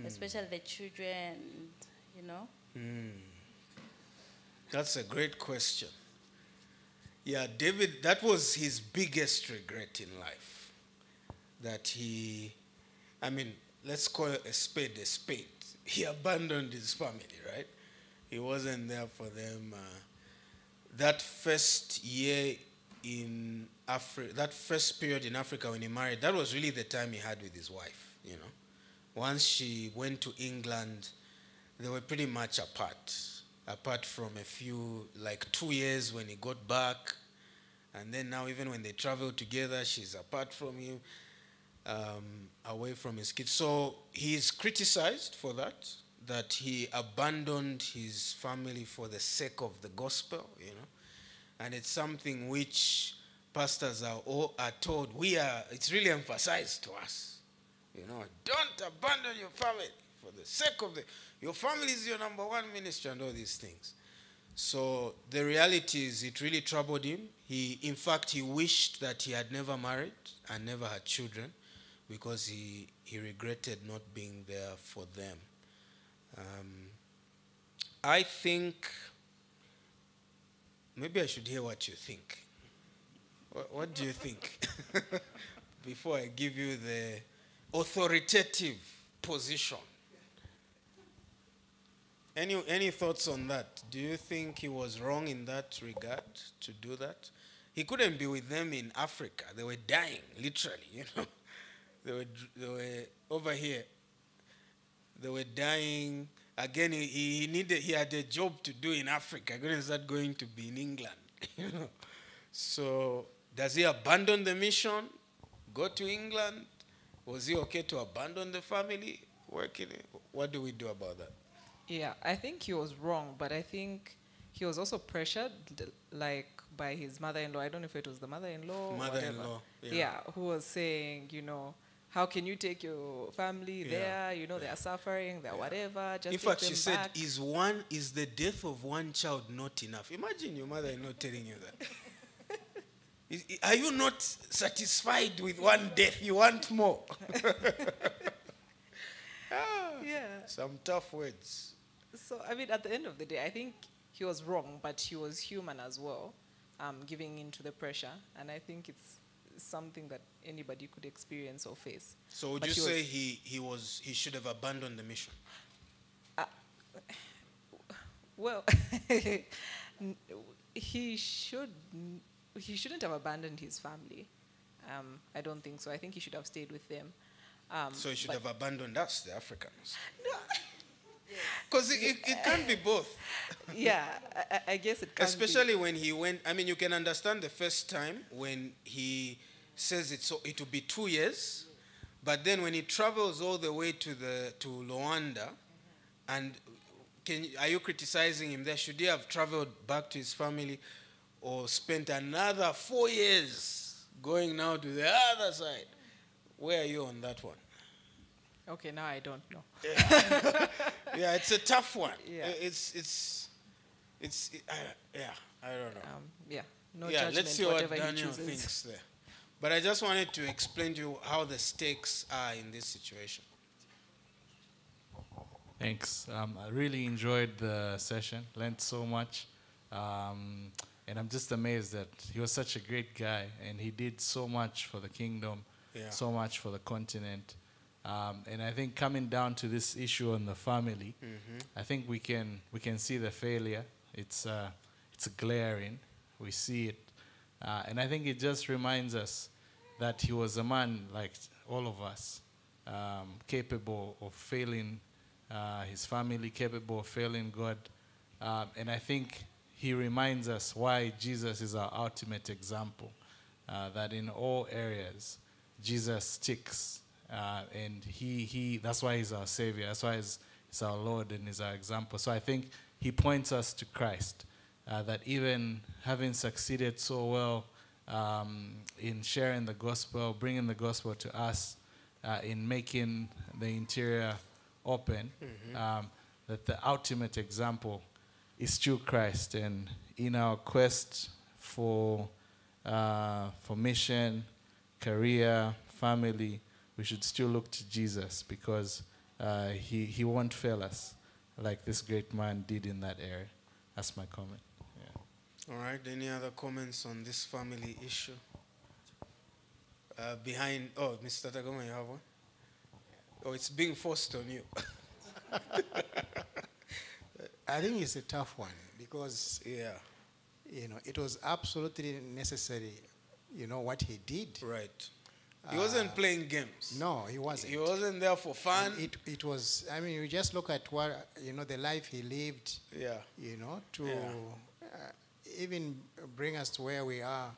S7: especially the children,
S1: That's a great question. Yeah, David, that was his biggest regret in life. That let's call it a spade a spade. He abandoned his family, right? He wasn't there for them. That first year in Africa, that first period in Africa when he married, that was really the time he had with his wife, Once she went to England, they were pretty much apart from a few, 2 years when he got back. And then now even when they travel together, she's apart from him, away from his kids. So he's criticized for that he abandoned his family for the sake of the gospel, And it's something which pastors are told, it's really emphasized to us. Don't abandon your family for the sake of your family is your number one ministry and all these things. So the reality is it really troubled him. In fact, he wished that he had never married and never had children because he regretted not being there for them. I think, maybe I should hear what you think. What do you think? Before I give you the authoritative position. Any thoughts on that? Do you think he was wrong in that regard to do that? He couldn't be with them in Africa. They were dying, literally, They were over here. They were dying. Again, he had a job to do in Africa. He couldn't start going to be in England, So does he abandon the mission? Go to England? Was he okay to abandon the family? Working? What do we do about that?
S4: Yeah, I think he was wrong, but I think he was also pressured, by his mother-in-law. I don't know if it was the mother-in-law.
S1: Mother-in-law,
S4: yeah, who was saying, how can you take your family there? They are suffering, they're whatever. Just
S1: in fact,
S4: take
S1: she
S4: them
S1: said,
S4: back.
S1: is the death of one child not enough? Imagine your mother-in-law telling you that. Are you not satisfied with one death? You want more?
S4: Yeah.
S1: Some tough words.
S4: So, at the end of the day, I think he was wrong, but he was human as well, giving in to the pressure. And I think it's something that anybody could experience or face.
S1: So would you say he should have abandoned the mission?
S4: Well, he shouldn't have abandoned his family. I don't think so. I think he should have stayed with them.
S1: So he should have abandoned us, the Africans. Because it can't be both.
S4: Yeah, I guess it can
S1: Especially when he went, I mean, you can understand the first time when he says it will be 2 years, but then when he travels all the way to Luanda, and are you criticizing him there? Should he have traveled back to his family or spent another 4 years going now to the other side? Where are you on that one?
S4: Okay, now I don't know.
S1: Yeah, it's a tough one.
S4: Yeah.
S1: I don't know.
S4: No
S1: Yeah,
S4: judgment,
S1: let's see what
S4: whatever he
S1: Daniel
S4: chooses.
S1: thinks there. But I just wanted to explain to you how the stakes are in this situation.
S8: Thanks. I really enjoyed the session, learned so much. And I'm just amazed that he was such a great guy and he did so much for the kingdom, so much for the continent. And I think coming down to this issue on the family, I think we can see the failure. It's glaring. We see it. And I think it just reminds us that he was a man like all of us, capable of failing his family, capable of failing God. And I think he reminds us why Jesus is our ultimate example, that in all areas, Jesus sticks. And that's why he's our Savior. That's why he's our Lord and he's our example. So I think he points us to Christ, that even having succeeded so well in sharing the gospel, bringing the gospel to us, in making the interior open, that the ultimate example is through Christ. And in our quest for mission, career, family, we should still look to Jesus because he won't fail us like this great man did in that area. That's my comment. Yeah.
S1: All right, any other comments on this family issue? Mr. Tagoma, you have one? Oh, it's being forced on you.
S9: I think it's a tough one because, it was absolutely necessary, what he did.
S1: Right. He wasn't playing games.
S9: No, he wasn't.
S1: He wasn't there for fun.
S9: It was, you just look at what, the life he lived, to even bring us to where we are.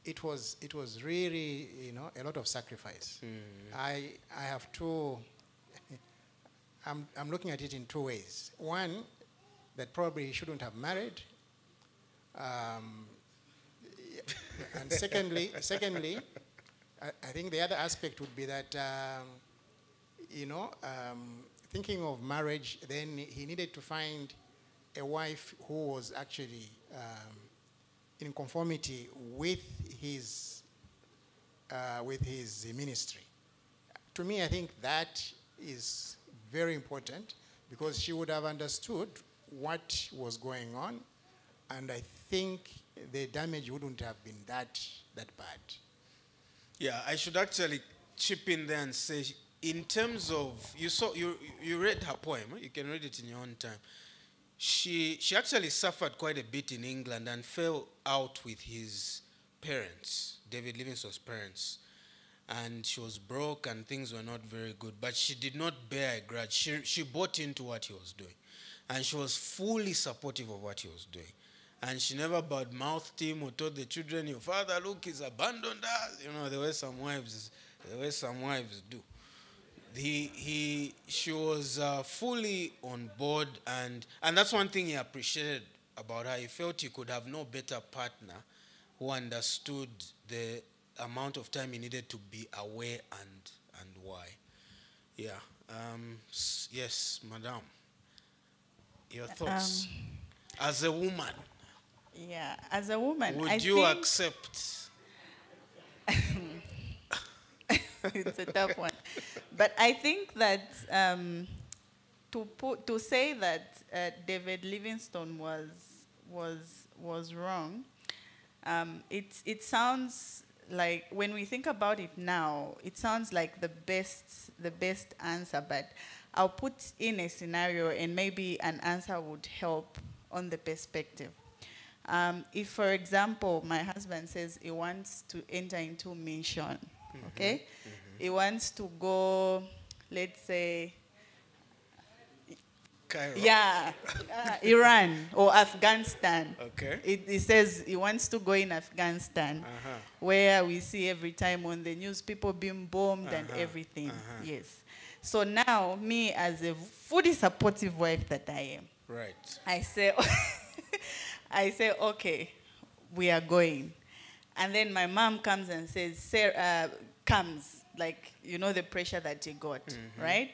S9: It was really, a lot of sacrifice. I have two, I'm looking at it in two ways. One, that probably he shouldn't have married. And secondly, I think the other aspect would be that, thinking of marriage, then he needed to find a wife who was actually in conformity with his ministry. To me, I think that is very important because she would have understood what was going on, and I think the damage wouldn't have been that bad.
S1: Yeah, I should actually chip in there and say, in terms of, you read her poem, you can read it in your own time. She actually suffered quite a bit in England and fell out with his parents, David Livingstone's parents. And she was broke and things were not very good. But she did not bear a grudge. She bought into what he was doing. And she was fully supportive of what he was doing. And she never bad-mouthed him or told the children, your father, look, he's abandoned us. The way some wives do. She was fully on board, and that's one thing he appreciated about her. He felt he could have no better partner who understood the amount of time he needed to be away and why. Yeah. Yes, madam. Your thoughts as a woman.
S3: Yeah, as a woman,
S1: would you accept?
S3: It's a tough one, but I think that to say that David Livingstone was wrong, it sounds like, when we think about it now, it sounds like the best answer. But I'll put in a scenario and maybe an answer would help on the perspective. If, for example, my husband says he wants to enter into mission, okay? He wants to go, let's say,
S1: Cairo.
S3: yeah, Iran or Afghanistan.
S1: Okay.
S3: It says he wants to go in Afghanistan, where we see every time on the news people being bombed and everything. Yes. So now, me as a fully supportive wife that I am,
S1: Right.
S3: I say, okay, we are going. And then my mom comes and says, Sarah, comes, like, you know, the pressure that he got, right?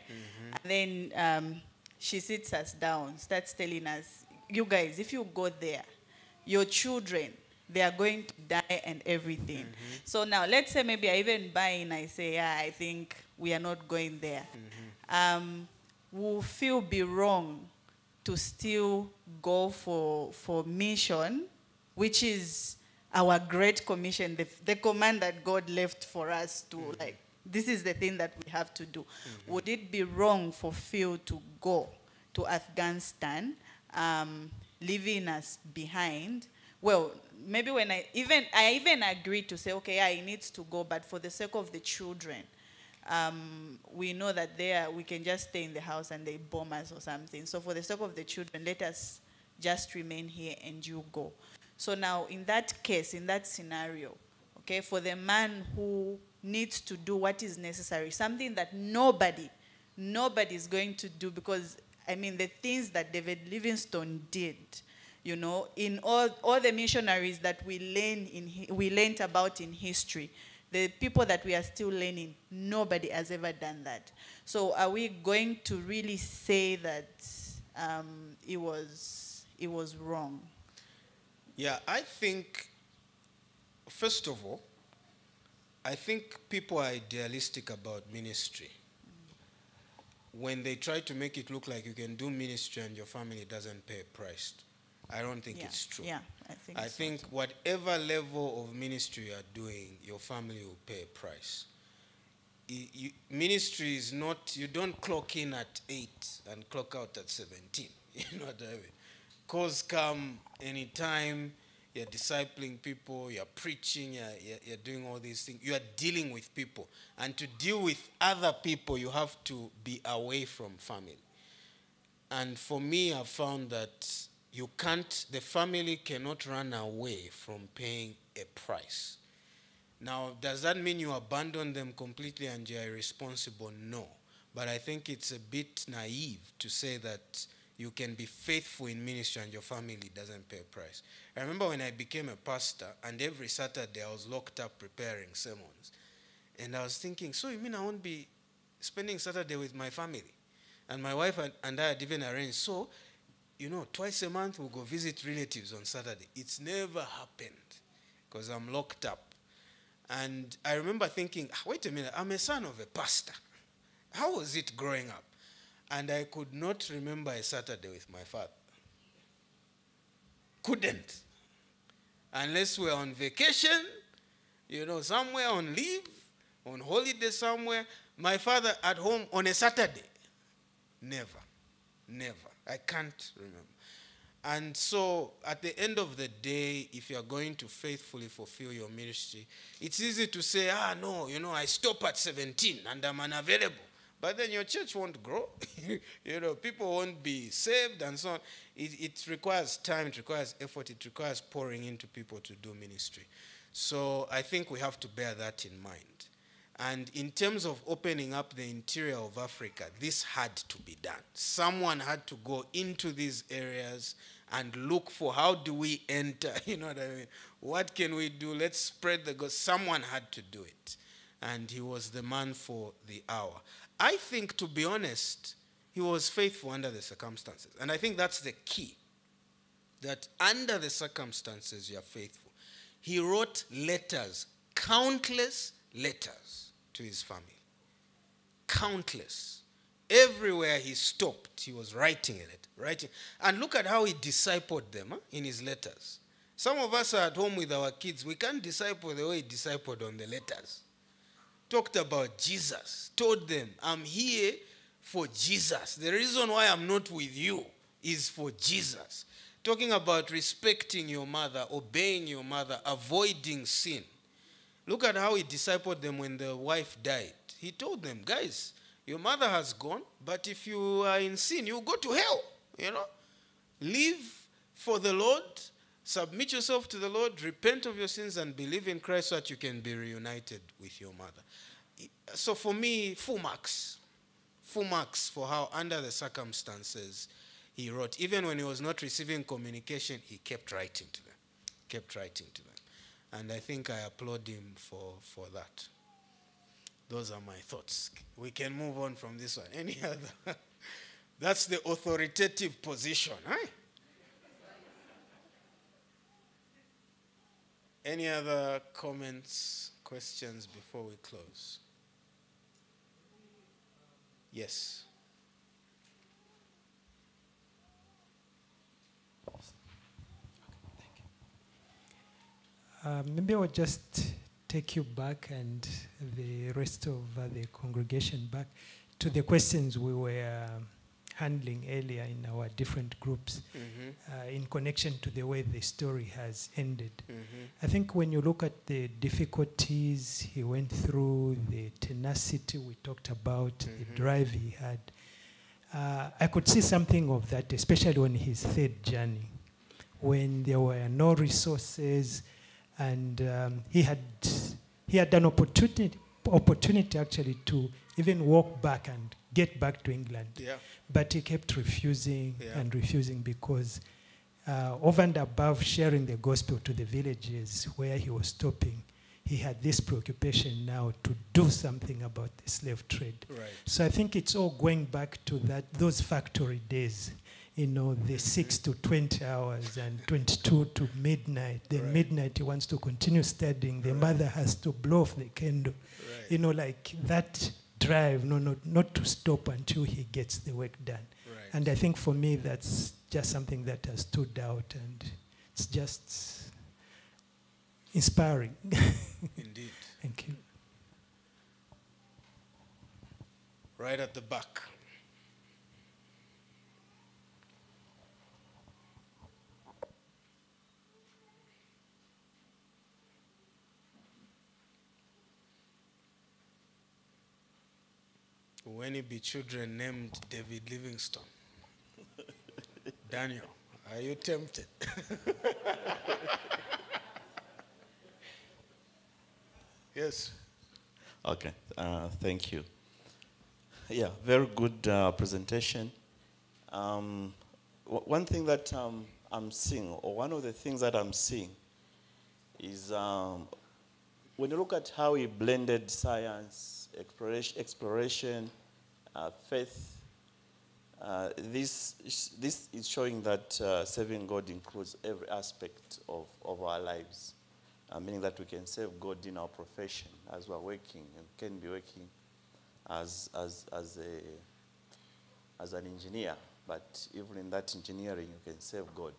S3: And then she sits us down, starts telling us, you guys, if you go there, your children, they are going to die and everything. So now, let's say maybe I even buy in, I say, yeah, I think we are not going there. We'll feel be wrong to still go for mission, which is our great commission, the command that God left for us to, like, this is the thing that we have to do. Would it be wrong for Phil to go to Afghanistan, leaving us behind? Well, maybe when I even agreed to say, okay, yeah, he needs to go, but for the sake of the children, we know that we can just stay in the house and they bomb us or something. So for the sake of the children, let us just remain here and you go. So now, in that case, in that scenario, okay, for the man who needs to do what is necessary, something that nobody is going to do, because, I mean, the things that David Livingstone did, you know, in all the missionaries that we learned about in history, the people that we are still learning, nobody has ever done that. So are we going to really say that it was wrong?
S1: Yeah, I think, first of all, I think people are idealistic about ministry. When they try to make it look like you can do ministry and your family doesn't pay a price, I don't think it's true.
S3: Yeah, I think so.
S1: Whatever level of ministry you are doing, your family will pay a price. Ministry is not, you don't clock in at 8 and clock out at 17. You know what I mean? Calls come anytime. You're discipling people, you're preaching, you're doing all these things. You are dealing with people. And to deal with other people, you have to be away from family. And for me, I've found that the family cannot run away from paying a price. Now, does that mean you abandon them completely and you're irresponsible? No. But I think it's a bit naive to say that you can be faithful in ministry and your family doesn't pay a price. I remember when I became a pastor, and every Saturday I was locked up preparing sermons. And I was thinking, so you mean I won't be spending Saturday with my family? And my wife and I had even arranged, so, you know, twice a month we'll go visit relatives on Saturday. It's never happened because I'm locked up. And I remember thinking, wait a minute, I'm a son of a pastor. How was it growing up? And I could not remember a Saturday with my father. Couldn't. Unless we're on vacation, you know, somewhere on leave, on holiday somewhere. My father at home on a Saturday. Never. I can't remember. And so at the end of the day, if you're going to faithfully fulfill your ministry, it's easy to say, no, you know, I stop at 17 and I'm unavailable. But then your church won't grow. You know, people won't be saved and so on. It requires time, it requires effort, it requires pouring into people to do ministry. So I think we have to bear that in mind. And in terms of opening up the interior of Africa, this had to be done. Someone had to go into these areas and look for how do we enter, you know what I mean? What can we do? Let's spread the gospel. Someone had to do it. And he was the man for the hour. I think, to be honest, he was faithful under the circumstances. And I think that's the key, that under the circumstances you are faithful. He wrote letters, countless letters to his family. Countless. Everywhere he stopped, he was writing it. And look at how he discipled them in his letters. Some of us are at home with our kids. We can't disciple the way he discipled on the letters. Talked about Jesus, told them, I'm here for Jesus. The reason why I'm not with you is for Jesus. Talking about respecting your mother, obeying your mother, avoiding sin. Look at how he discipled them when the wife died. He told them, guys, your mother has gone, but if you are in sin, you go to hell. Live for the Lord, submit yourself to the Lord, repent of your sins, and believe in Christ so that you can be reunited with your mother. So for me, full marks. Full marks for how, under the circumstances, he wrote. Even when he was not receiving communication, he kept writing to them. Kept writing to them. And I think I applaud him for that. Those are my thoughts. We can move on from this one. Any other? That's the authoritative position, right? Any other comments, questions before we close? Yes.
S10: Maybe I'll just take you back and the rest of the congregation back to the questions we were handling earlier in our different groups in connection to the way the story has ended. I think when you look at the difficulties he went through, the tenacity we talked about, the drive he had, I could see something of that, especially on his third journey, when there were no resources, and he had an opportunity actually to even walk back and get back to England. Yeah. But he kept refusing and refusing because over and above sharing the gospel to the villages where he was stopping, he had this preoccupation now to do something about the slave trade. Right. So I think it's all going back to those factory days, the 6 to 20 hours and 22 to midnight. Then midnight he wants to continue studying. The mother has to blow off the candle. Right. Like that drive, not to stop until he gets the work done. Right. And I think for me that's just something that has stood out, and it's just inspiring.
S1: Indeed.
S10: Thank you.
S1: Right at the back. When it be children named David Livingstone? Daniel, are you tempted? Yes.
S11: Okay, thank you. Yeah, very good presentation. One thing that I'm seeing, or one of the things that I'm seeing, is when you look at how he blended science, exploration, faith, this is showing that serving God includes every aspect of our lives. Meaning that we can serve God in our profession as we're working, and can be working as an engineer, but even in that engineering you can serve God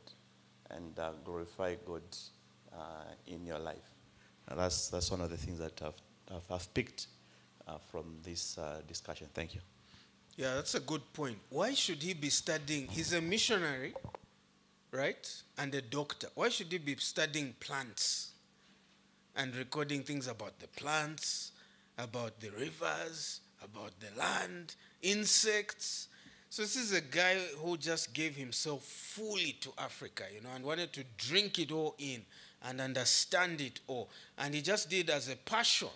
S11: and glorify God in your life. And that's one of the things that I've picked from this discussion. Thank you.
S1: Yeah, that's a good point. Why should he be studying? He's a missionary, right? And a doctor. Why should he be studying plants and recording things about the plants, about the rivers, about the land, insects? So this is a guy who just gave himself fully to Africa, and wanted to drink it all in and understand it all. And he just did as a passion.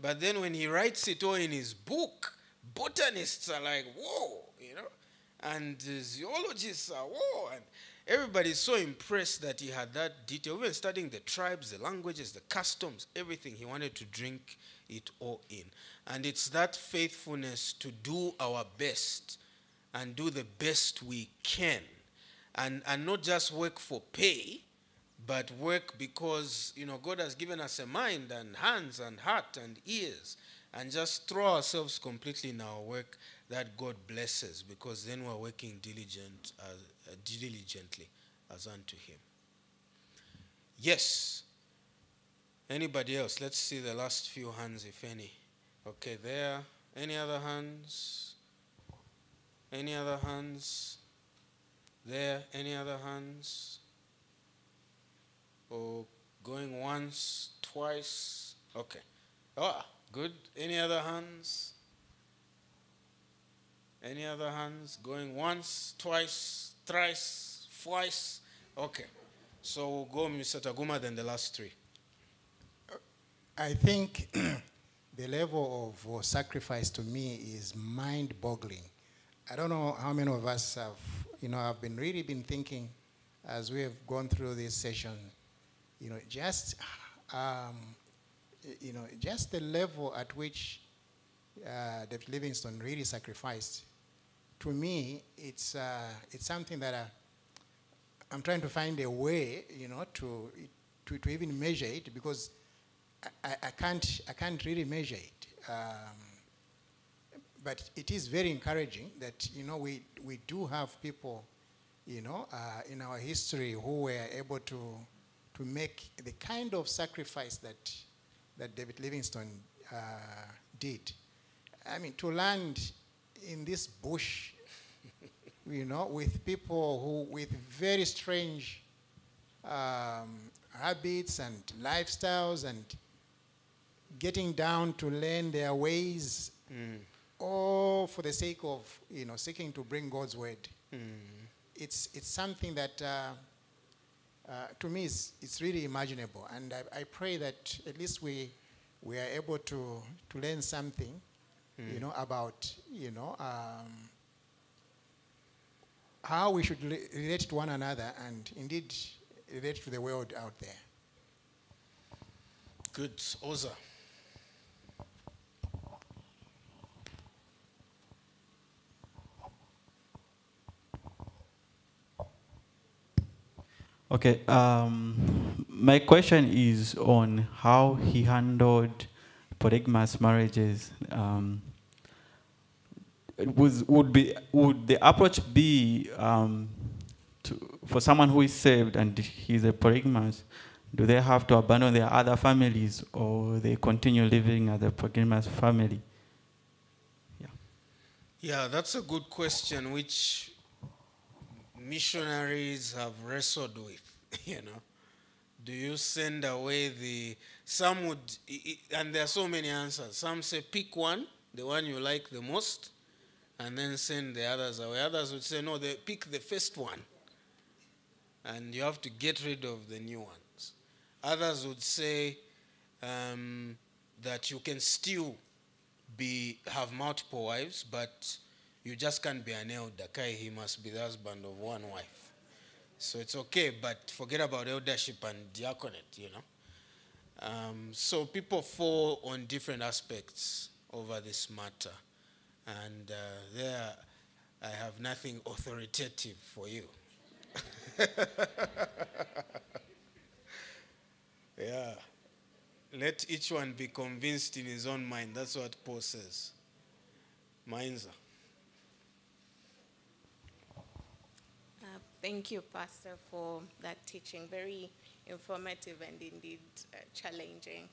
S1: But then when he writes it all in his book, botanists are like, whoa, and zoologists are, whoa. And everybody's so impressed that he had that detail. Even studying the tribes, the languages, the customs, everything. He wanted to drink it all in. And it's that faithfulness to do our best and do the best we can. And not just work for pay, but work because, God has given us a mind and hands and heart and ears. And just throw ourselves completely in our work that God blesses, because then we're working diligently as unto him. Yes. Anybody else? Let's see the last few hands, if any. Okay, there. Any other hands? Any other hands? There, any other hands? Or going once, twice? Okay. Oh, good. Any other hands? Any other hands? Going once, twice, thrice, twice? Okay. So we'll go Mr. Taguma, then the last three.
S9: I think the level of sacrifice to me is mind-boggling. I don't know how many of us have, I've really been thinking as we have gone through this session, just the level at which David Livingstone really sacrificed. To me, it's something that I'm trying to find a way, to even measure it, because I can't really measure it. But it is very encouraging that we do have people, in our history who were able to make the kind of sacrifice that David Livingstone did. I mean, to land in this bush, with people with very strange habits and lifestyles, and getting down to learn their ways, all for the sake of seeking to bring God's word. It's something that to me it's really imaginable, and I pray that at least we are able to learn something, about how we should relate to one another, and indeed relate to the world out there.
S1: Good. Oza.
S12: Okay, my question is on how he handled polygamous marriages. Would the approach be for someone who is saved and he's a polygamous, do they have to abandon their other families, or they continue living as a polygamous family?
S1: Yeah, that's a good question, which missionaries have wrestled with. Do you send away some would, and there are so many answers. Some say pick one, the one you like the most, and then send the others away. Others would say, no, they pick the first one, and you have to get rid of the new ones. Others would say that you can still have multiple wives, but you just can't be an elder. He must be the husband of one wife. So it's okay, but forget about eldership and diaconate, So people fall on different aspects over this matter. And there I have nothing authoritative for you. Yeah. Let each one be convinced in his own mind. That's what Paul says. Mainza.
S13: Thank you, Pastor, for that teaching. Very informative and indeed challenging.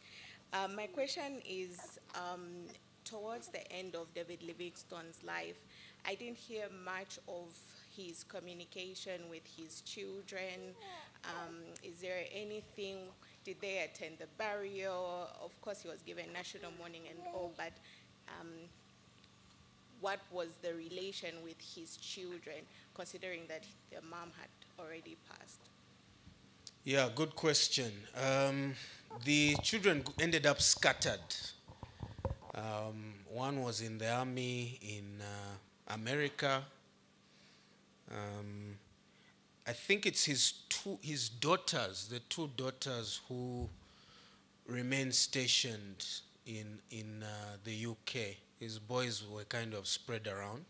S13: My question is, towards the end of David Livingstone's life, I didn't hear much of his communication with his children. Is there anything, did they attend the burial? Of course, he was given national mourning and all, but what was the relation with his children, considering that their mom had already passed?
S1: Yeah, good question. The children ended up scattered. One was in the army in America. I think it's his daughters, the two daughters who remained stationed in the UK. His boys were kind of spread around.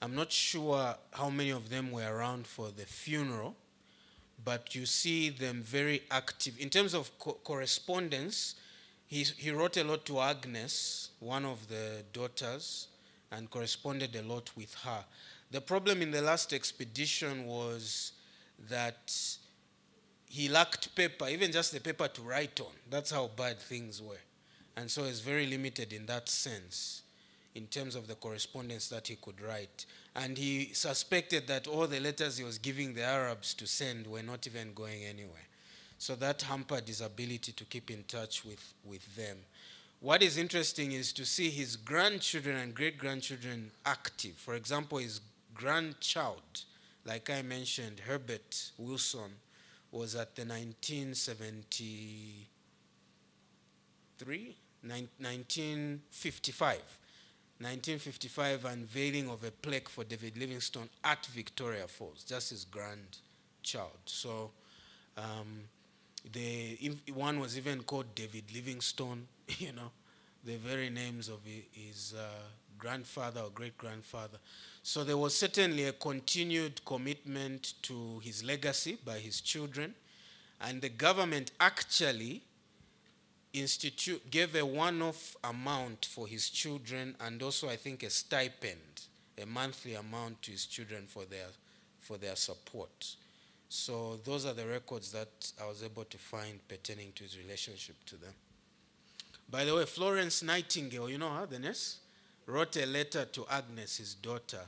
S1: I'm not sure how many of them were around for the funeral, but you see them very active. In terms of correspondence, he wrote a lot to Agnes, one of the daughters, and corresponded a lot with her. The problem in the last expedition was that he lacked paper, even just the paper to write on. That's how bad things were. And so it's very limited in that sense. in terms of the correspondence that he could write. And he suspected that all the letters he was giving the Arabs to send were not even going anywhere. So that hampered his ability to keep in touch with them. What is interesting is to see his grandchildren and great-grandchildren active. For example, his grandchild, like I mentioned, Herbert Wilson, was at the 1955 unveiling of a plaque for David Livingstone at Victoria Falls, just his grandchild. So one was even called David Livingstone, you know, the very names of his grandfather or great-grandfather. So there was certainly a continued commitment to his legacy by his children, and the government actually gave a one-off amount for his children, and also I think a stipend, a monthly amount to his children for their support. So those are the records that I was able to find pertaining to his relationship to them. By the way, Florence Nightingale, you know her, the nurse, wrote a letter to Agnes, his daughter,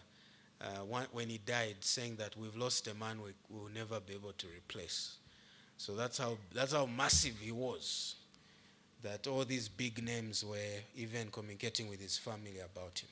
S1: when he died, saying that we've lost a man we will never be able to replace. So that's how massive he was, that all these big names were even communicating with his family about him.